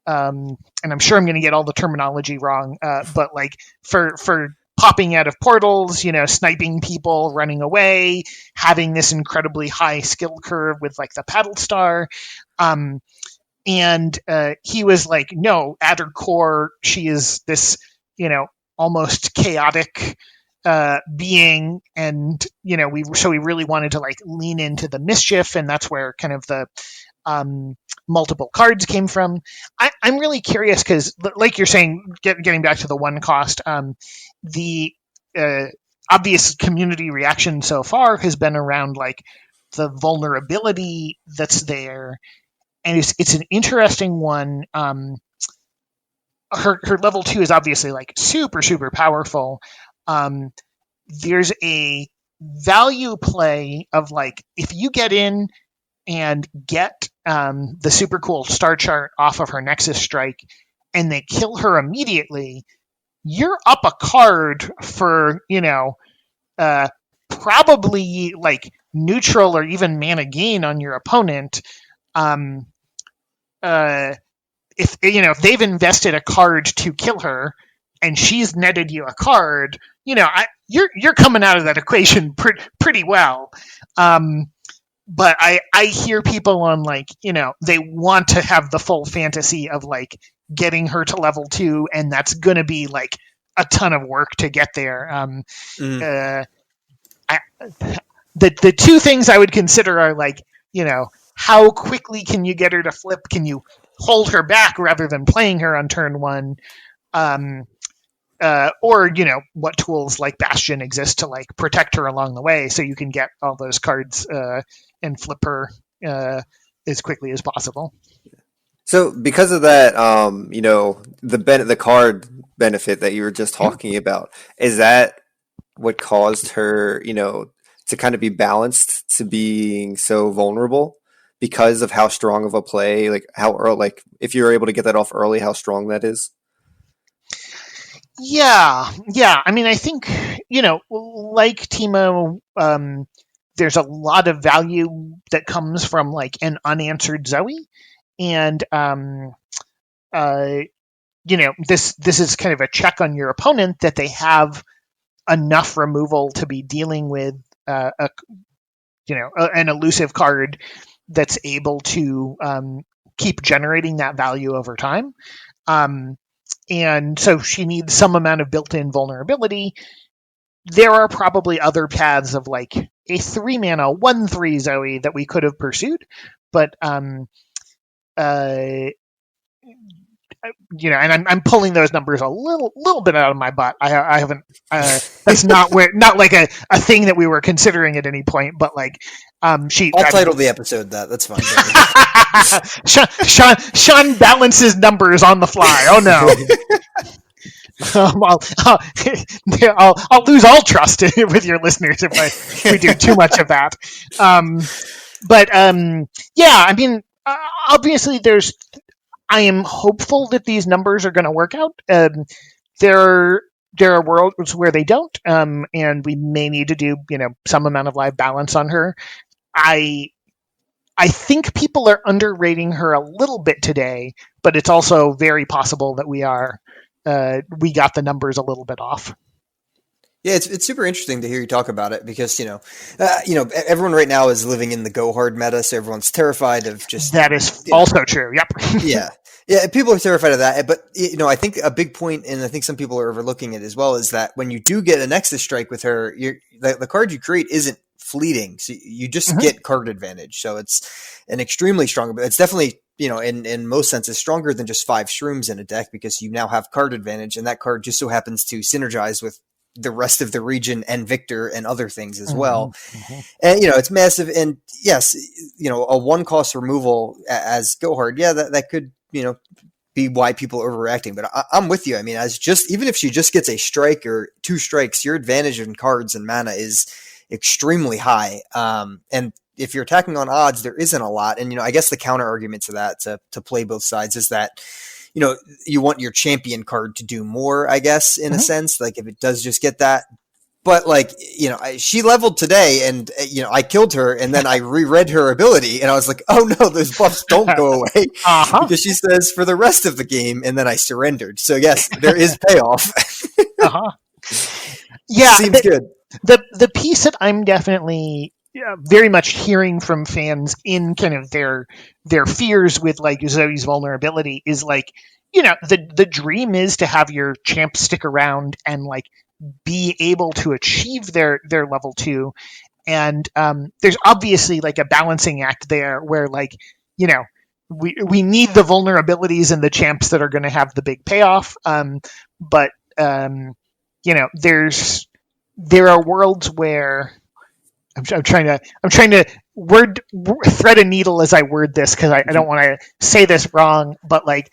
and I'm sure I'm going to get all the terminology wrong, but like for popping out of portals, sniping people, running away, having this incredibly high skill curve with like the paddle star. And he was like, no, at her core, she is this, almost chaotic being, and we really wanted to like lean into the mischief, and that's where kind of the multiple cards came from. I'm really curious because, like you're saying, getting back to the one cost, the obvious community reaction so far has been around like the vulnerability that's there, and it's an interesting one. Her level 2 is obviously like super powerful. There's a value play of like, if you get in and get the super cool star chart off of her Nexus Strike and they kill her immediately, you're up a card for, probably like neutral or even mana gain on your opponent. If they've invested a card to kill her and she's netted you a card, you're coming out of that equation pretty well. But I hear people on like, they want to have the full fantasy of like getting her to level 2, and that's going to be like a ton of work to get there. The two things I would consider are like, how quickly can you get her to flip? Can you hold her back rather than playing her on turn 1? Or what tools like Bastion exist to like protect her along the way, so you can get all those cards and flip her as quickly as possible. So because of that, the card benefit that you were just talking about, is that what caused her, to kind of be balanced to being so vulnerable because of how strong of a play, like how early, like if you're able to get that off early, how strong that is. Yeah. I mean, I think, like Timo, there's a lot of value that comes from like an unanswered Zoe, and this is kind of a check on your opponent that they have enough removal to be dealing with an elusive card that's able to keep generating that value over time. And so she needs some amount of built-in vulnerability. There are probably other paths of like a 3-mana 1/3 Zoe that we could have pursued, but and I'm pulling those numbers a little bit out of my butt. I haven't. That's not like a thing that we were considering at any point. But like, I'll title the episode that. That's fine. Shawn balances numbers on the fly. Oh no. I'll lose all trust with your listeners if we do too much of that. Yeah, I mean, obviously I am hopeful that these numbers are going to work out. There are worlds where they don't, and we may need to do some amount of live balance on her. I think people are underrating her a little bit today, but it's also very possible that we got the numbers a little bit off. Yeah, it's super interesting to hear you talk about it because everyone right now is living in the go hard meta, so everyone's terrified of just that is also true. Yep. Yeah, people are terrified of that. But I think a big point, and I think some people are overlooking it as well, is that when you do get a Nexus Strike with her, the card you create isn't fleeting, so you just get card advantage. So it's an extremely strong. But it's definitely in most senses stronger than just 5 shrooms in a deck because you now have card advantage, and that card just so happens to synergize with the rest of the region and Victor and other things as well. And it's massive. And yes, a 1-cost removal as go hard, that could be why people are overreacting. But I'm with you. I mean, even if she just gets a strike or 2 strikes, your advantage in cards and mana is extremely high. And if you're attacking on odds, there isn't a lot. And I guess the counter argument to that, to play both sides, is that you want your champion card to do more, I guess, in a sense, like if it does just get that. But like, she leveled today and, I killed her and then I reread her ability and I was like, oh no, those buffs don't go away because she says for the rest of the game. And then I surrendered. So yes, there is payoff. Yeah. Seems good. The piece that I'm definitely very much hearing from fans in kind of their fears with like Zoe's vulnerability is like, the dream is to have your champ stick around and like be able to achieve their level 2. And there's obviously like a balancing act there where like, we need the vulnerabilities and the champs that are going to have the big payoff. But there are worlds where I'm trying to thread a needle as I word this because I don't want to say this wrong, but like,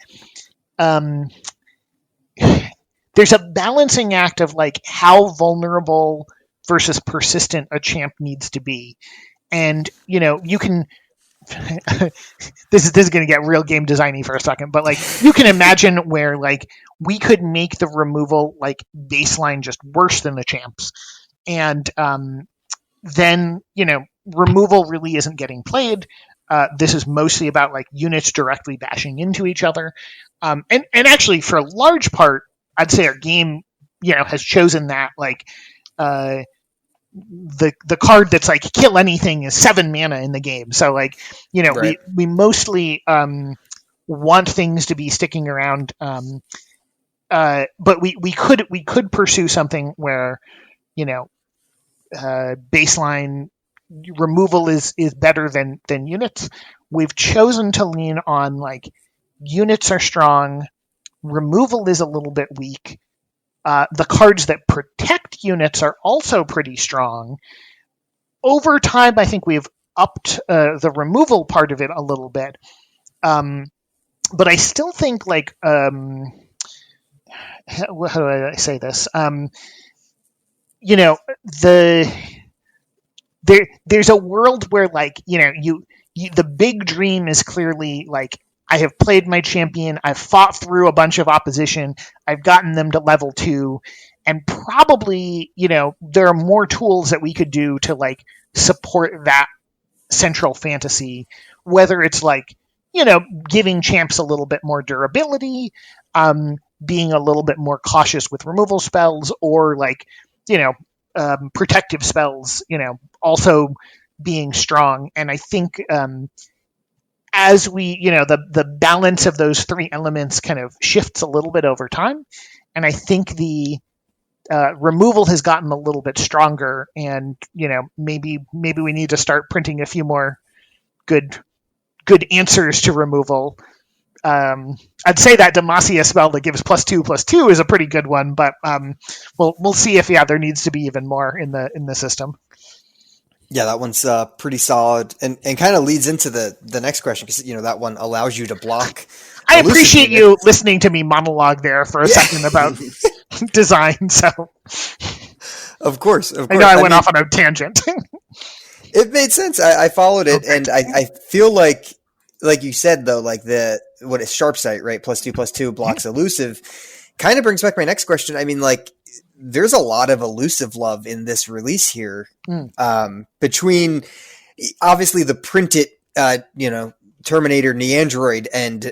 there's a balancing act of like how vulnerable versus persistent a champ needs to be, and you can. This is going to get real game designy for a second, but like you can imagine where like we could make the removal like baseline just worse than the champs, and then removal really isn't getting played. This is mostly about like units directly bashing into each other, and actually for a large part, I'd say our game has chosen that like the card that's like kill anything is 7 mana in the game. So like right. we mostly want things to be sticking around, but we could pursue something where baseline removal is better than units. We've chosen to lean on like units are strong, removal is a little bit weak. The cards that protect units are also pretty strong. Over time, I think we've upped the removal part of it a little bit. But I still think like how do I say this? you know, there's a world where, like, you the big dream is clearly like, I have played my champion, I've fought through a bunch of opposition, I've gotten them to level 2, and probably, there are more tools that we could do to like support that central fantasy, whether it's like, giving champs a little bit more durability, being a little bit more cautious with removal spells, or like, protective spells, also being strong. And I think as we, the balance of those three elements kind of shifts a little bit over time. And I think the removal has gotten a little bit stronger, and, maybe we need to start printing a few more good answers to removal. I'd say that Demacia spell that gives +2/+2 is a pretty good one, but we'll see if there needs to be even more in the system. Yeah, that one's pretty solid, and kind of leads into the next question, because that one allows you to block. I appreciate you listening to me monologue there for a second about design. So, of course, I know I went off on a tangent. It made sense. I followed it, and I feel like you said, though, like what is sharp sight, right? +2/+2 blocks elusive. Kind of brings back my next question. I mean, like, there's a lot of elusive love in this release here, between obviously the printed, Terminator, Neandroid, and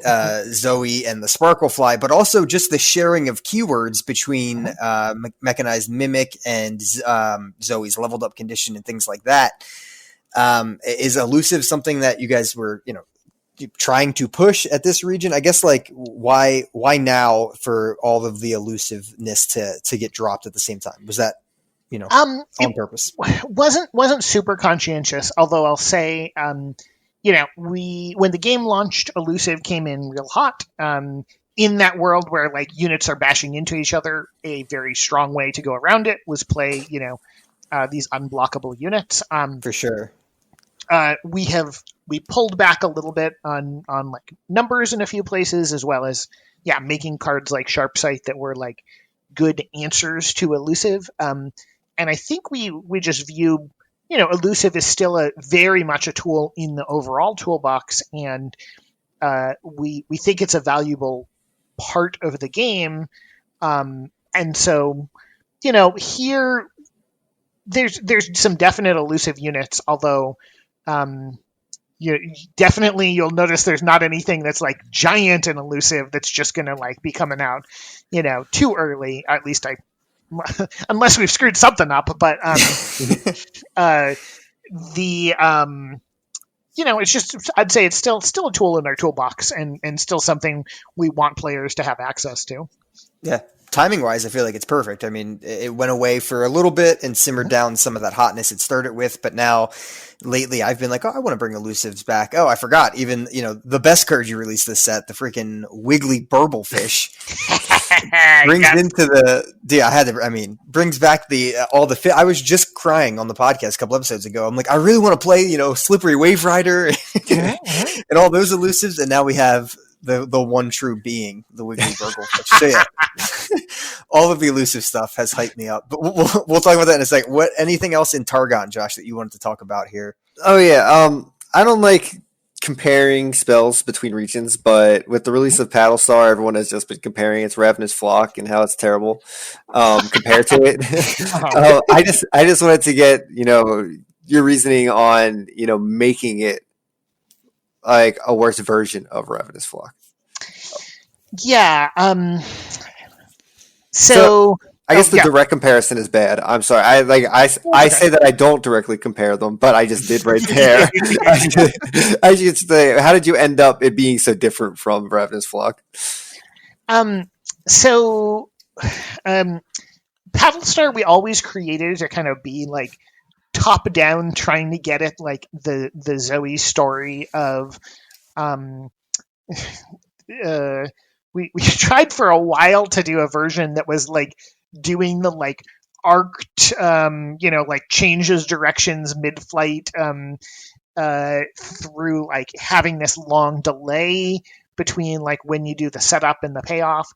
Zoe and the Sparklefly, but also just the sharing of keywords between Mechanized Mimic and Zoe's leveled up condition and things like that. Is elusive something that you guys were, trying to push at this region? I guess, like, why now for all of the elusiveness to get dropped at the same time? Was that, on purpose? Wasn't super conscientious, although I'll say, when the game launched, elusive came in real hot. In that world where, like, units are bashing into each other, a very strong way to go around it was play, these unblockable units. For sure. We pulled back a little bit on like numbers in a few places, as well as making cards like Sharp Sight that were like good answers to elusive. And I think we just view, elusive is still very much a tool in the overall toolbox, and we think it's a valuable part of the game. And so, here there's some definite elusive units, although you'll notice there's not anything that's like giant and elusive that's just going to like be coming out, too early. At least unless we've screwed something up. But it's just, I'd say it's still a tool in our toolbox, and still something we want players to have access to. Yeah. Timing wise, I feel like it's perfect. I mean, it went away for a little bit and simmered down some of that hotness it started with, but now lately I've been like, I want to bring elusives back. I forgot. Even, the best card you released this set, the freaking Wiggly Burblefish, brings brings back all the I was just crying on the podcast a couple episodes ago. I'm like, I really want to play, Slippery Wave Rider and all those elusives, and now we have the one true being, the Wiggly Burblefish. So yeah, all of the elusive stuff has hyped me up. But we'll talk about that in a second. Anything else in Targon, Josh, that you wanted to talk about here? Oh yeah, I don't like comparing spells between regions, but with the release of Paddlestar, everyone has just been comparing its Ravenous Flock and how it's terrible compared to it. I just wanted to get your reasoning on making it like a worse version of Ravenous Flock. Yeah. So I guess the direct comparison is bad. I'm sorry. I say that I don't directly compare them, but I just did right there. I should say, how did you end up it being so different from Ravenous Flock? Paddlestar we always created to kind of be like top down, trying to get it like the Zoe story of we tried for a while to do a version that was like doing the like arced like changes directions mid-flight through like having this long delay between like when you do the setup and the payoff.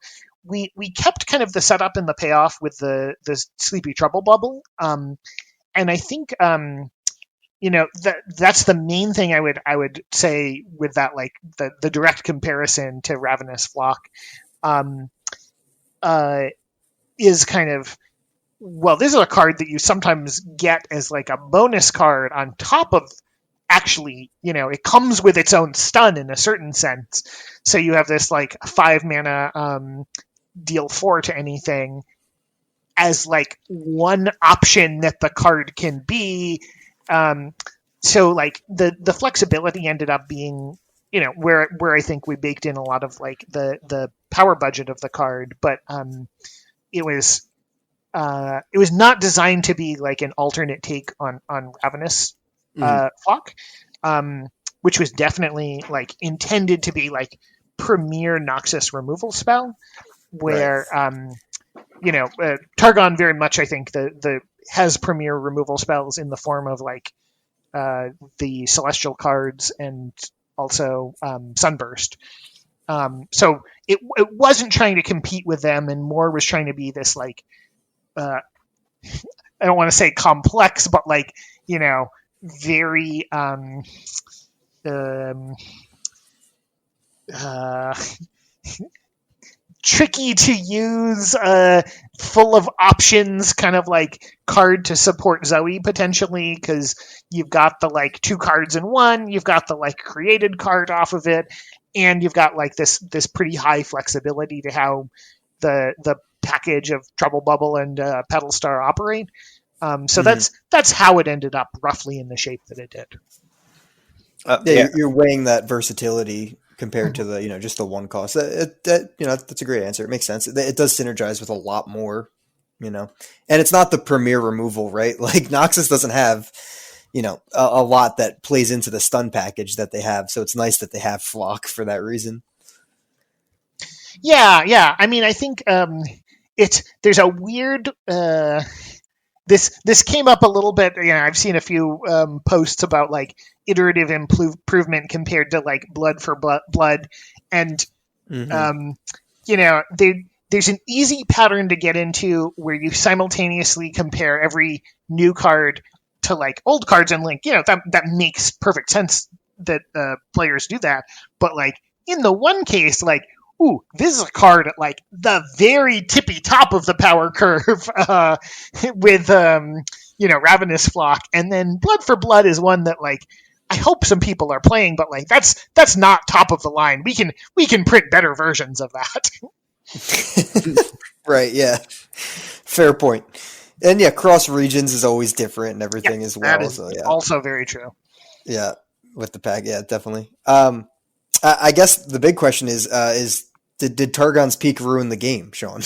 we kept kind of the setup and the payoff with the Sleepy Trouble Bubble, and I think that's the main thing I would say with that, like the direct comparison to Ravenous Flock, is kind of, well, this is a card that you sometimes get as like a bonus card on top of, actually, it comes with its own stun in a certain sense. So you have this like 5 mana deal 4 to anything as like one option that the card can be. So like the flexibility ended up being, where I think we baked in a lot of like the power budget of the card, but it was not designed to be like an alternate take on Ravenous Flock, which was definitely like intended to be like premier Noxus removal spell, where Targon very much, I think, the has premier removal spells in the form of like the Celestial cards and also Sunburst. So it wasn't trying to compete with them, and more was trying to be this like I don't want to say complex, but like very tricky to use, full of options, kind of like card to support Zoe potentially, because you've got the like 2 cards in one, you've got the like created card off of it, and you've got like this pretty high flexibility to how the package of Trouble Bubble and Petal Star operate. So that's how it ended up roughly in the shape that it did. You're weighing that versatility compared to the just the one cost. That's a great answer. It makes sense. It does synergize with a lot more, and it's not the premier removal, right? Like Noxus doesn't have a lot that plays into the stun package that they have, so it's nice that they have Flock for that reason. Yeah. I mean, I think there's a weird. This came up a little bit. I've seen a few posts about like iterative improvement compared to like Blood for Blood, and there's an easy pattern to get into where you simultaneously compare every new card to like old cards, and like that makes perfect sense that players do that. But like in the one case, like, ooh, this is a card at like the very tippy top of the power curve with Ravenous Flock, and then Blood for Blood is one that like I hope some people are playing, but like that's not top of the line. We can print better versions of that. Right, yeah. Fair point. And yeah, cross regions is always different and everything as well. That is also very true. Yeah, with the pack, yeah, definitely. I guess the big question is did Targon's Peak ruin the game, Shawn?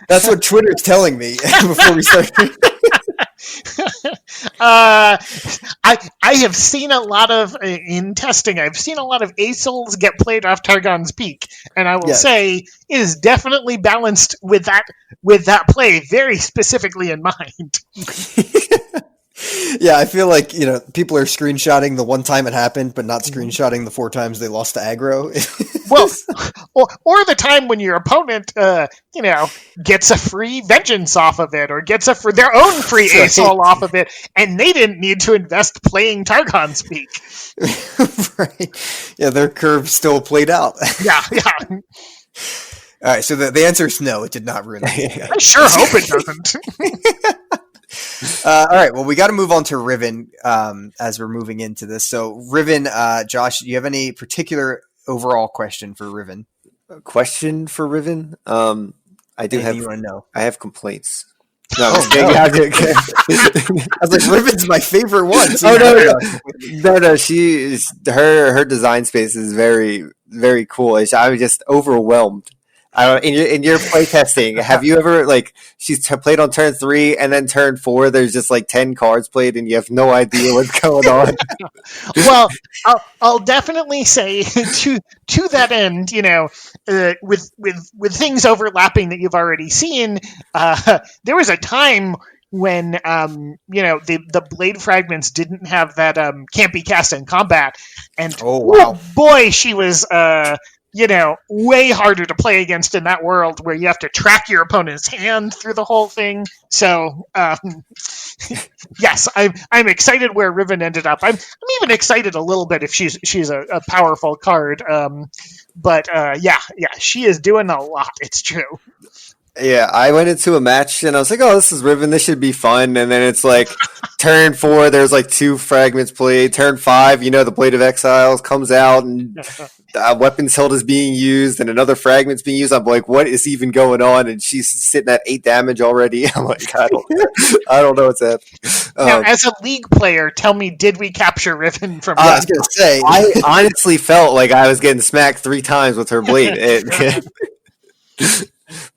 That's what Twitter's telling me before we start. I have seen a lot of in testing. I've seen a lot of ASOLs get played off Targon's Peak, and I will say it is definitely balanced with that play very specifically in mind. Yeah, I feel like people are screenshotting the one time it happened, but not screenshotting the 4 times they lost to aggro. Well, or the time when your opponent, gets a free vengeance off of it, or gets their own free ASOL off of it, and they didn't need to invest playing Targon's Peak. Right? Yeah, their curve still played out. Yeah. All right, so the answer is no, it did not ruin it. I sure hope it doesn't. All right, well, we got to move on to Riven as we're moving into this. So, Riven, Josh, do you have any particular overall question for Riven? Question for Riven? I do have. You want to know? I have complaints. No, I was like, Riven's my favorite one. No. Her design space is very, very cool. I was just overwhelmed. In your playtesting, have you ever she's played on turn 3 and then turn 4? There's just 10 cards played and you have no idea what's going on. Well, I'll definitely say to that end, with things overlapping that you've already seen, there was a time when the blade fragments didn't have that can't be cast in combat, and oh wow, boy, she was way harder to play against in that world where you have to track your opponent's hand through the whole thing. So, yes, I'm excited where Riven ended up. I'm even excited a little bit if she's a powerful card. But yeah, she is doing a lot. It's true. Yeah, I went into a match and I was like, "Oh, this is Riven. This should be fun." And then it's like, turn 4, there's like 2 fragments played. Turn 5, the Blade of Exiles comes out and weapons hilt is being used and another fragment's being used. I'm like, "What is even going on?" And she's sitting at 8 damage already. I'm like, I don't know what's happening. Now, as a League player, tell me, did we capture Riven from? I was gonna say, I honestly felt like I was getting smacked 3 times with her blade.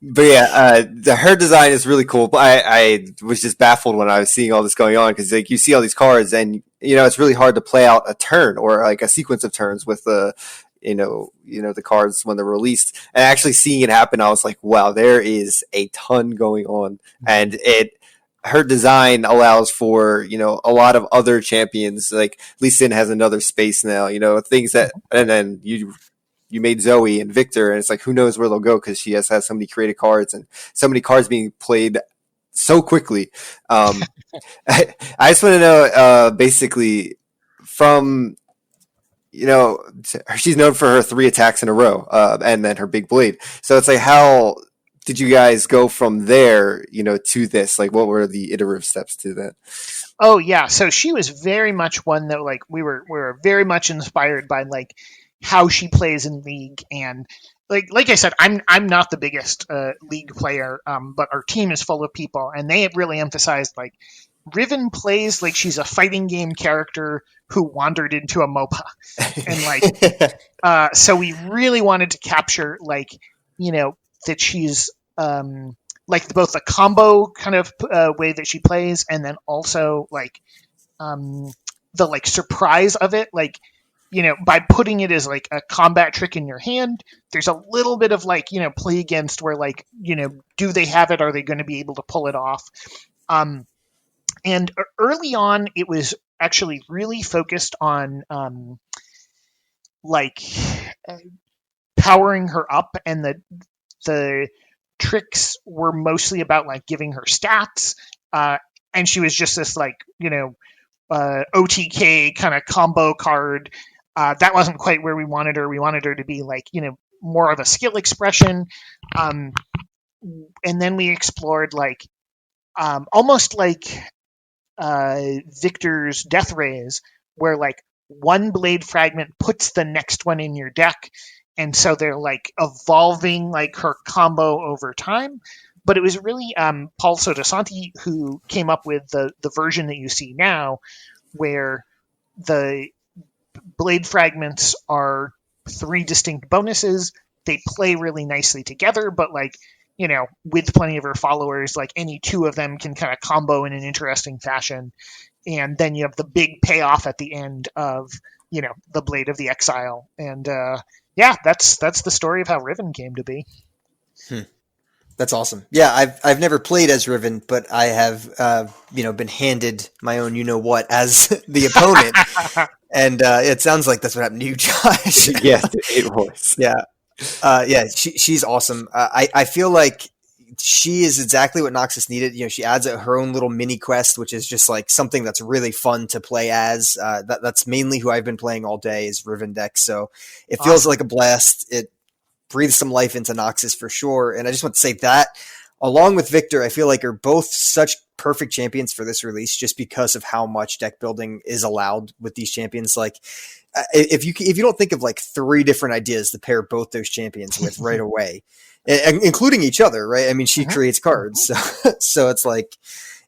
But yeah, her design is really cool. But I was just baffled when I was seeing all this going on because like you see all these cards and it's really hard to play out a turn or like a sequence of turns with the the cards when they're released. And actually seeing it happen, I was like, wow, there is a ton going on, and her design allows for a lot of other champions. Like Lee Sin has another space now. Things that, and then you made Zoe and Victor, and it's like, who knows where they'll go because she has so many creative cards and so many cards being played so quickly. I just want to know, basically, from, she's known for her 3 attacks in a row, and then her big blade. So it's like, how did you guys go from there, to this? Like, what were the iterative steps to that? Oh, yeah. So she was very much one that, like, we were very much inspired by, like, how she plays in League. And like I said, I'm not the biggest League player, but our team is full of people, and they have really emphasized like Riven plays like she's a fighting game character who wandered into a MOBA, and like so we really wanted to capture like that she's like both the combo kind of way that she plays, and then also like the like surprise of it, like by putting it as like a combat trick in your hand, there's a little bit of like, play against where like, do they have it? Are they going to be able to pull it off? And early on, it was actually really focused on like powering her up, and the tricks were mostly about like giving her stats. And she was just this like, OTK kind of combo card. That wasn't quite where we wanted her. We wanted her to be like, more of a skill expression. And then we explored like almost like Victor's Death Rays, where like one blade fragment puts the next one in your deck. And so they're like evolving like her combo over time. But it was really Paul Sotosanti who came up with the version that you see now, where the blade fragments are 3 distinct bonuses. They play really nicely together, but like, with plenty of her followers, like any 2 of them can kind of combo in an interesting fashion. And then you have the big payoff at the end of, the Blade of the Exile. And yeah, that's the story of how Riven came to be. That's awesome. Yeah, I've never played as Riven, but I have been handed my own what as the opponent. And it sounds like that's what happened to you, Josh. Yeah, it was. Yeah. Yeah, she's awesome. I feel like she is exactly what Noxus needed. She adds her own little mini quest, which is just like something that's really fun to play as. That's mainly who I've been playing all day is Riven deck. So it feels like a blast. It breathes some life into Noxus for sure. And I just want to say that along with Victor, I feel like are both such perfect champions for this release just because of how much deck building is allowed with these champions. Like if you don't think of like 3 different ideas to pair both those champions with right away, including each other, right? I mean, she creates cards. So it's like,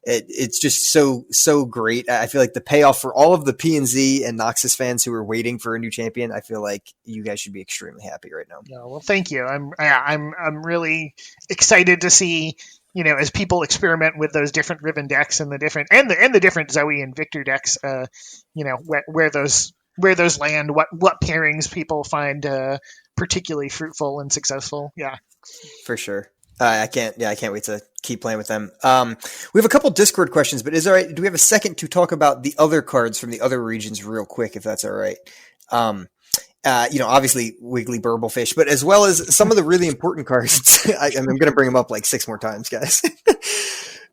it's just so great. I feel like the payoff for all of the P&Z and Noxus fans who are waiting for a new champion, I feel like you guys should be extremely happy right now. Yeah, well, thank you. I'm really excited to see, as people experiment with those different Riven decks and the different Zoe and Victor decks, where those land, what pairings people find particularly fruitful and successful. Yeah, for sure. I can't wait to keep playing with them. We have a couple Discord questions, but is it all right? Do we have a second to talk about the other cards from the other regions real quick, if that's all right? Obviously Wiggly Burblefish, but as well as some of the really important cards. I'm going to bring them up like 6 more times, guys.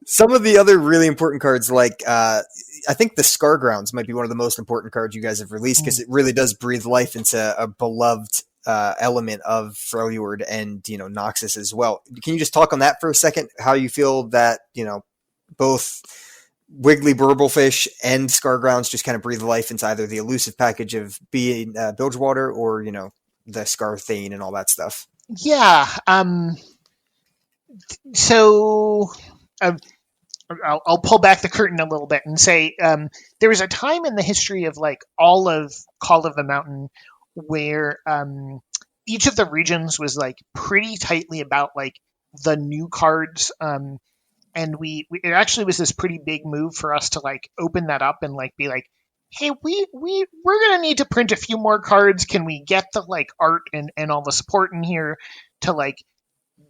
Some of the other really important cards, like I think the Scargrounds might be one of the most important cards you guys have released because it really does breathe life into a beloved element of Freljord and Noxus as well. Can you just talk on that for a second? How you feel that both Wiggly Burblefish and Scargrounds just kind of breathe life into either the elusive package of being Bilgewater or the Scar Thane and all that stuff. Yeah. So I'll pull back the curtain a little bit and say there was a time in the history of like all of Call of the Mountain where each of the regions was like pretty tightly about like the new cards. And it actually was this pretty big move for us to like open that up and like be like, hey, we're gonna need to print a few more cards. Can we get the like art and all the support in here to like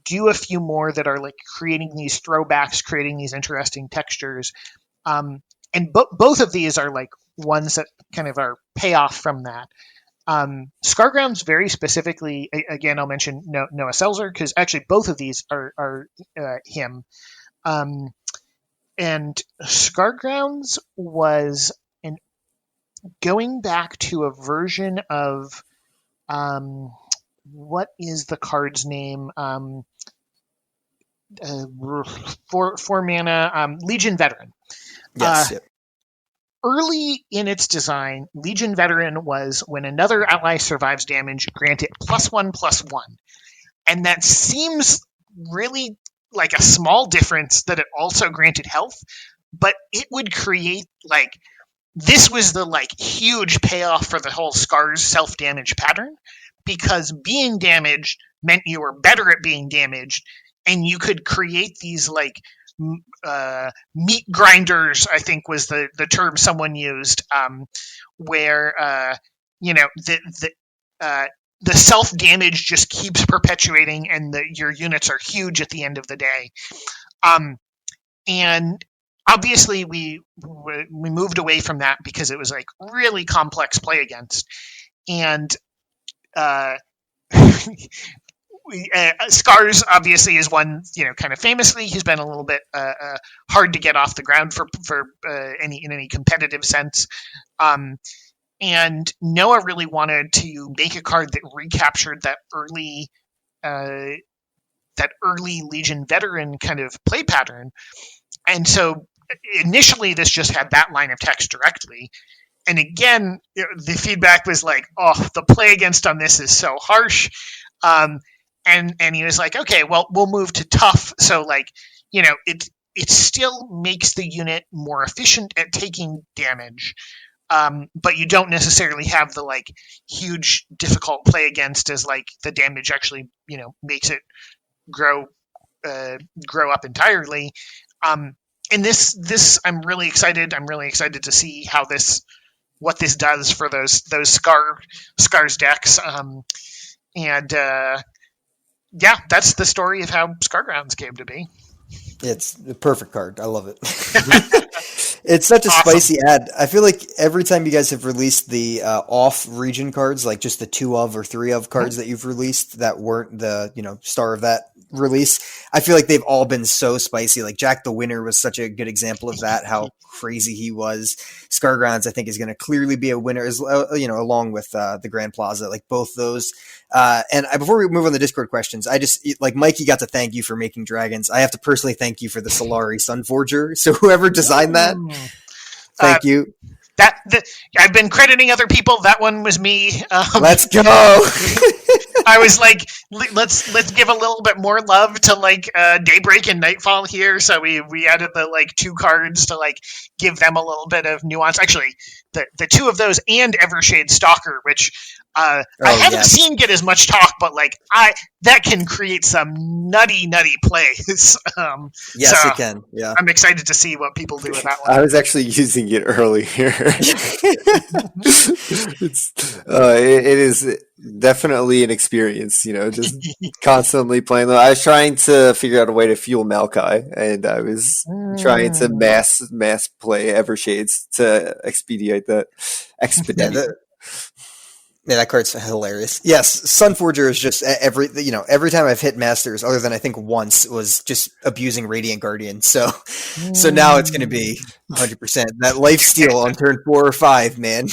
do a few more that are like creating these throwbacks, creating these interesting textures. And both of these are like ones that kind of are payoff from that. Scargrounds very specifically, again, I'll mention Noah Selzer because actually both of these are him. And Scargrounds was going back to a version of what is the card's name? 4 mana Legion Veteran. Yes. Early in its design, Legion Veteran was when another ally survives damage, grant it +1/+1. And that seems really like a small difference that it also granted health, but it would create like this was the like huge payoff for the whole Scars self-damage pattern, because being damaged meant you were better at being damaged, and you could create these like meat grinders, I think was the term someone used, where the self-damage just keeps perpetuating and your units are huge at the end of the day. And obviously we moved away from that because it was like really complex play against. And Scars obviously is one, kind of famously, he's been a little bit hard to get off the ground for in any competitive sense. And Noah really wanted to make a card that recaptured that early Legion Veteran kind of play pattern. And so initially this just had that line of text directly. And again, the feedback was like, oh, the play against on this is so harsh. And he was like, okay, well, we'll move to tough. So like, it still makes the unit more efficient at taking damage. But you don't necessarily have the like huge difficult play against as like the damage actually, makes it grow up entirely. And this I'm really excited. I'm really excited to see what this does for those Scars decks. Yeah, that's the story of how Scargrounds came to be. It's the perfect card. I love it. It's such a spicy ad. I feel like every time you guys have released the off region cards, like just the 2 of or 3 of cards that you've released that weren't the star of that release, I feel like they've all been so spicy. Like Jack the Winner was such a good example of that, how crazy he was. Scargrounds, I think, is going to clearly be a winner, as along with the Grand Plaza, like both those. And before we move on the Discord questions, I just like Mikey got to thank you for making dragons. I have to personally thank you for the Solari Sunforger. So whoever designed that, thank you. I've been crediting other people. That one was me. Let's go. I was like, let's give a little bit more love to like Daybreak and Nightfall here. So we added the like 2 cards to like give them a little bit of nuance. Actually, the 2 of those and Evershade Stalker, which I haven't seen get as much talk, but like that can create some nutty plays. Yes, it can. Yeah, I'm excited to see what people do with that one. I was actually using it earlier. It is definitely an experience, just constantly playing. I was trying to figure out a way to fuel Maokai, and I was trying to mass play Evershades to expedite that. Yeah, that card's hilarious. Yes, Sunforger is just every time I've hit Masters, other than I think once, was just abusing Radiant Guardian. So now it's going to be 100%. That lifesteal on turn 4 or 5, man.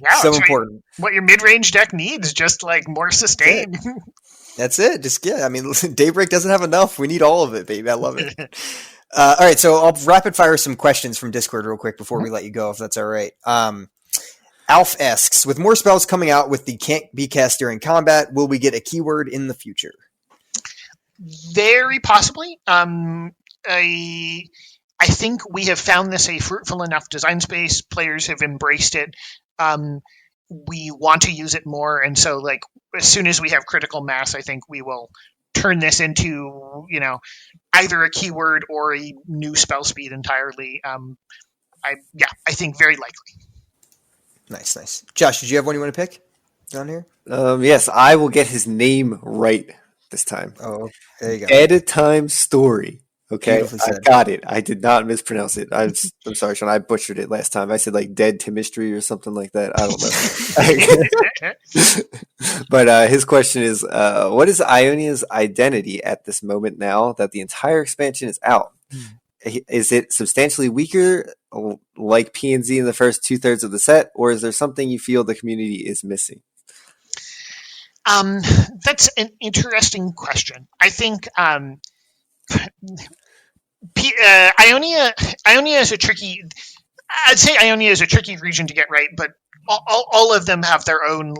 Yeah, so important. What your mid-range deck needs, just like more sustain. That's it. Just I mean, Daybreak doesn't have enough. We need all of it, baby. I love it. All right, so I'll rapid fire some questions from Discord real quick before we let you go, if that's all right. Alf asks, with more spells coming out with the can't be cast during combat, will we get a keyword in the future? Very possibly. I think we have found this a fruitful enough design space. Players have embraced it. We want to use it more, and so like as soon as we have critical mass, I think we will turn this into either a keyword or a new spell speed entirely. I think very likely. Nice. Josh, did you have one you want to pick down here? Yes, I will get his name right this time. Oh, there you go. At a Time Story. Okay, I got it. I did not mispronounce it. I'm sorry, Shawn. I butchered it last time. I said like Dead Chemistry or something like that. I don't know. But his question is, what is Ionia's identity at this moment now that the entire expansion is out? Is it substantially weaker, like P&Z in the first 2/3 of the set, or is there something you feel the community is missing? That's an interesting question. I think Ionia is a tricky. I'd say Ionia is a tricky region to get right, but all of them have their own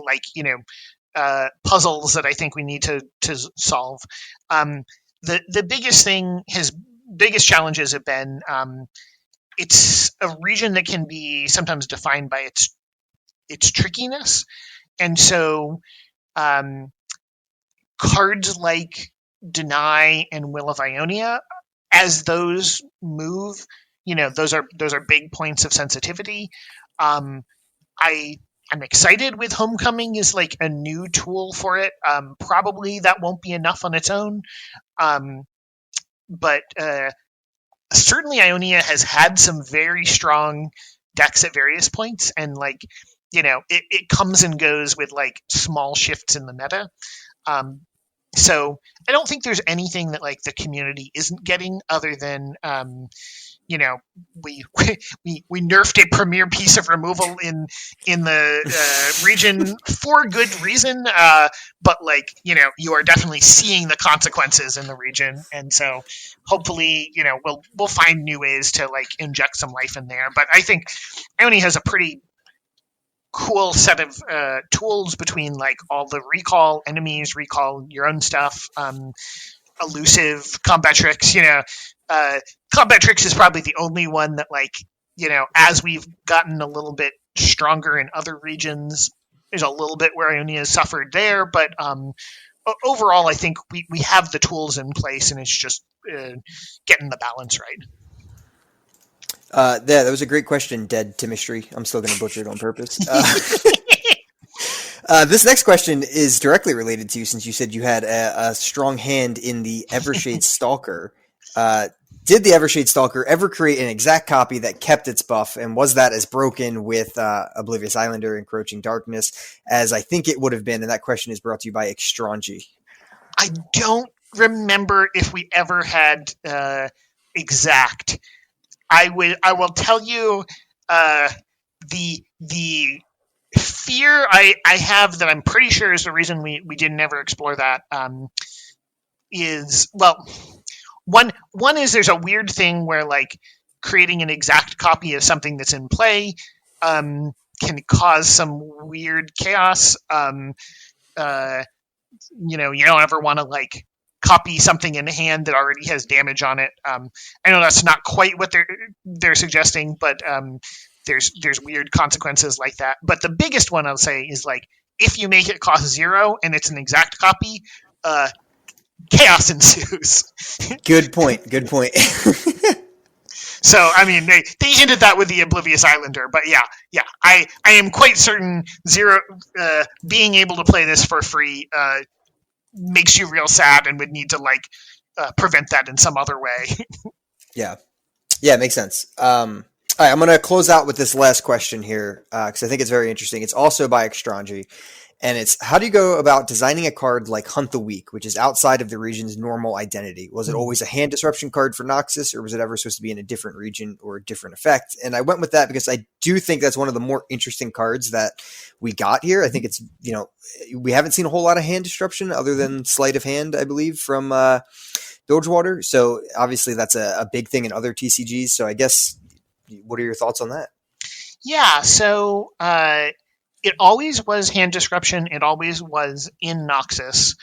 puzzles that I think we need to solve. The biggest challenges have been it's a region that can be sometimes defined by its trickiness, and so cards like Deny and Will of Ionia, as those move, those are big points of sensitivity. I'm excited with Homecoming is like a new tool for it. Probably that won't be enough on its own. But certainly Ionia has had some very strong decks at various points, and it comes and goes with like small shifts in the meta. So I don't think there's anything that like the community isn't getting, other than we nerfed a premier piece of removal in the region for good reason, but you are definitely seeing the consequences in the region, and so hopefully we'll find new ways to like inject some life in there. But I think Ioni has a pretty cool set of tools between like all the recall enemies, recall your own stuff, elusive combat tricks. Combat tricks is probably the only one that as we've gotten a little bit stronger in other regions, there's a little bit where Ionia has suffered there, but overall I think we have the tools in place, and it's just getting the balance right. That was a great question, Dead Chemistry. I'm still going to butcher it on purpose. This next question is directly related to you, since you said you had a strong hand in the Evershade Stalker. Did the Evershade Stalker ever create an exact copy that kept its buff, and was that as broken with Oblivious Islander, Encroaching Darkness, as I think it would have been? And that question is brought to you by Extrangi. I don't remember if we ever had exact. I will tell you the fear I have that I'm pretty sure is the reason we didn't ever explore that is, well, one is there's a weird thing where like creating an exact copy of something that's in play can cause some weird chaos. You don't ever want to like copy something in hand that already has damage on it. I know that's not quite what they're suggesting, but there's weird consequences like that. But the biggest one I'll say is like if you make it cost 0 and it's an exact copy, chaos ensues. Good point. So I mean they hinted that with the Oblivious Islander, but yeah, I am quite certain 0 being able to play this for free makes you real sad and would need to prevent that in some other way. Yeah, it makes sense. All right, I'm going to close out with this last question here because I think it's very interesting. It's also by Extranji, and it's how do you go about designing a card like Hunt the Weak, which is outside of the region's normal identity? Was it always a hand disruption card for Noxus, or was it ever supposed to be in a different region or a different effect? And I went with that because I do think that's one of the more interesting cards that we got here. I think it's, we haven't seen a whole lot of hand disruption other than Sleight of Hand, I believe, from Bilgewater. So obviously that's a big thing in other TCGs. So I guess, what are your thoughts on that? Yeah, so it always was hand disruption. It always was in Noxus.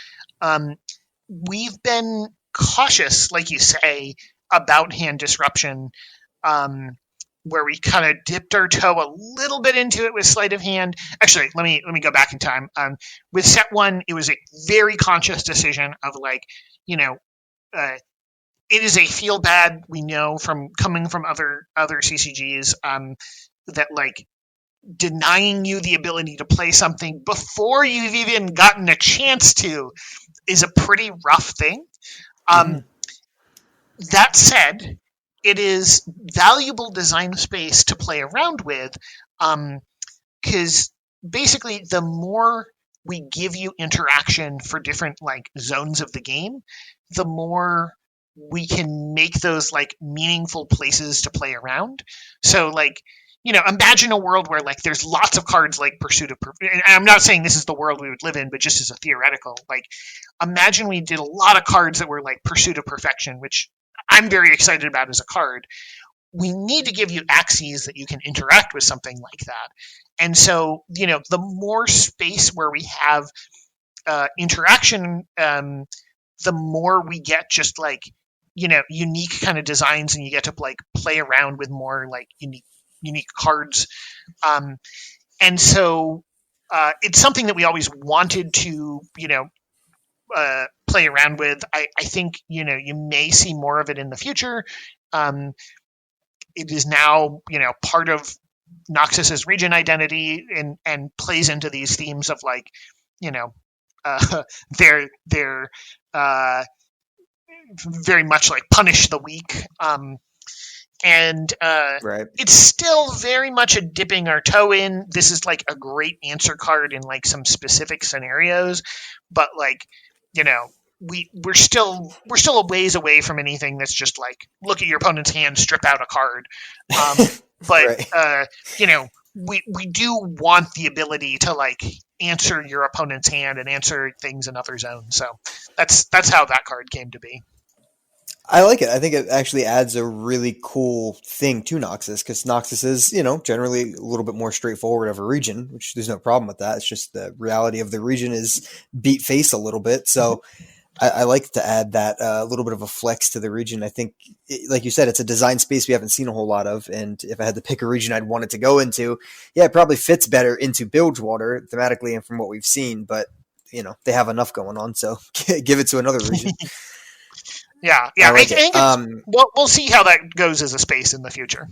We've been cautious, like you say, about hand disruption, where we kind of dipped our toe a little bit into it with Sleight of Hand. Actually, let me go back in time. With set one, it was a very conscious decision of it is a feel bad. We know from coming from other CCGs that denying you the ability to play something before you've even gotten a chance to is a pretty rough thing. That said, it is valuable design space to play around with, because basically the more we give you interaction for different zones of the game, the more we can make those meaningful places to play around. So imagine a world where there's lots of cards like Pursuit of and I'm not saying this is the world we would live in, but just as a theoretical, imagine we did a lot of cards that were Pursuit of Perfection, which I'm very excited about as a card. We need to give you axes that you can interact with something like that. And so, the more space where we have interaction, the more we get just unique kind of designs, and you get to play around with more unique cards. And so it's something that we always wanted to, play around with. I think, you may see more of it in the future. It is now, part of Noxus's region identity and plays into these themes of they're very much punish the weak. And Right. It's still very much a dipping our toe in. This is a great answer card in some specific scenarios, but we're still a ways away from anything that's just look at your opponent's hand, strip out a card. But Right. we do want the ability to answer your opponent's hand and answer things in other zones. So that's how that card came to be. I like it. I think it actually adds a really cool thing to Noxus, because Noxus is, generally a little bit more straightforward of a region, which there's no problem with that. It's just the reality of the region is beat face a little bit. So I like to add that a little bit of a flex to the region. I think, like you said, it's a design space we haven't seen a whole lot of. And if I had to pick a region I'd want it to go into, yeah, it probably fits better into Bilgewater thematically and from what we've seen. But, they have enough going on. So give it to another region. Yeah. I think we'll see how that goes as a space in the future.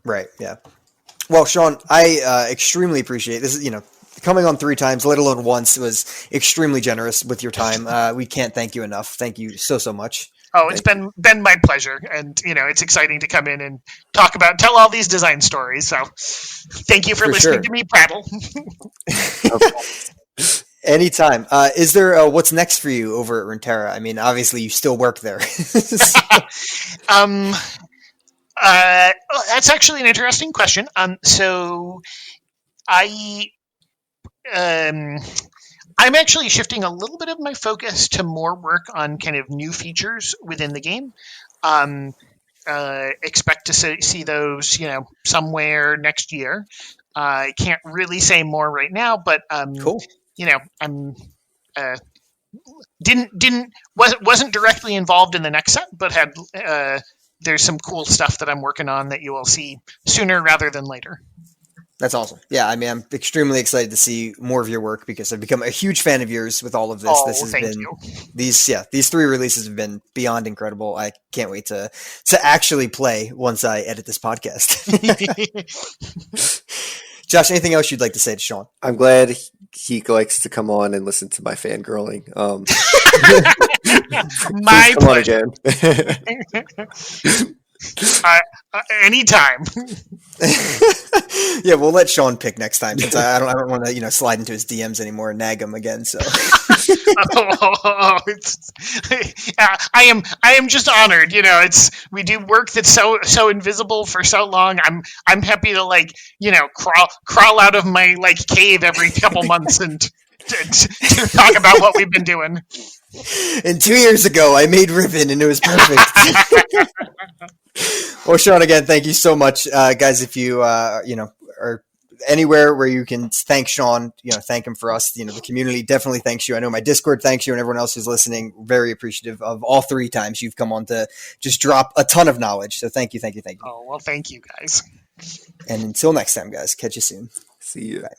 Right. Yeah. Well, Shawn, I extremely appreciate this. Coming on 3 times, let alone once, was extremely generous with your time. We can't thank you enough. Thank you so much. Oh, it's been my pleasure, and it's exciting to come in and tell all these design stories. So, thank you for listening to me prattle. Anytime. Is there what's next for you over at Rintera? I mean, obviously you still work there. That's actually an interesting question. So I'm actually shifting a little bit of my focus to more work on kind of new features within the game. Expect to see those, somewhere next year. I can't really say more right now, but cool. I'm wasn't directly involved in the next set, but had there's some cool stuff that I'm working on that you will see sooner rather than later. That's awesome. Yeah, I mean, I'm extremely excited to see more of your work because I've become a huge fan of yours with all of this. This has been these 3 releases have been beyond incredible. I can't wait to actually play once I edit this podcast. Josh, anything else you'd like to say to Shawn? I'm glad he likes to come on and listen to my fangirling. My pleasure. Anytime. Yeah, we'll let Shawn pick next time since I don't want to slide into his DMs anymore and nag him again. So I am just honored. We do work that's so invisible for so long. I'm happy to crawl out of my cave every couple months and to talk about what we've been doing. And 2 years ago, I made Riven, and it was perfect. Well, Shawn, again, thank you so much, guys. If you are anywhere where you can thank Shawn, thank him for us. The community definitely thanks you. I know my Discord thanks you, and everyone else who's listening, very appreciative of all 3 times you've come on to just drop a ton of knowledge. So thank you. Oh well, thank you guys. And until next time, guys, catch you soon. See you. Bye.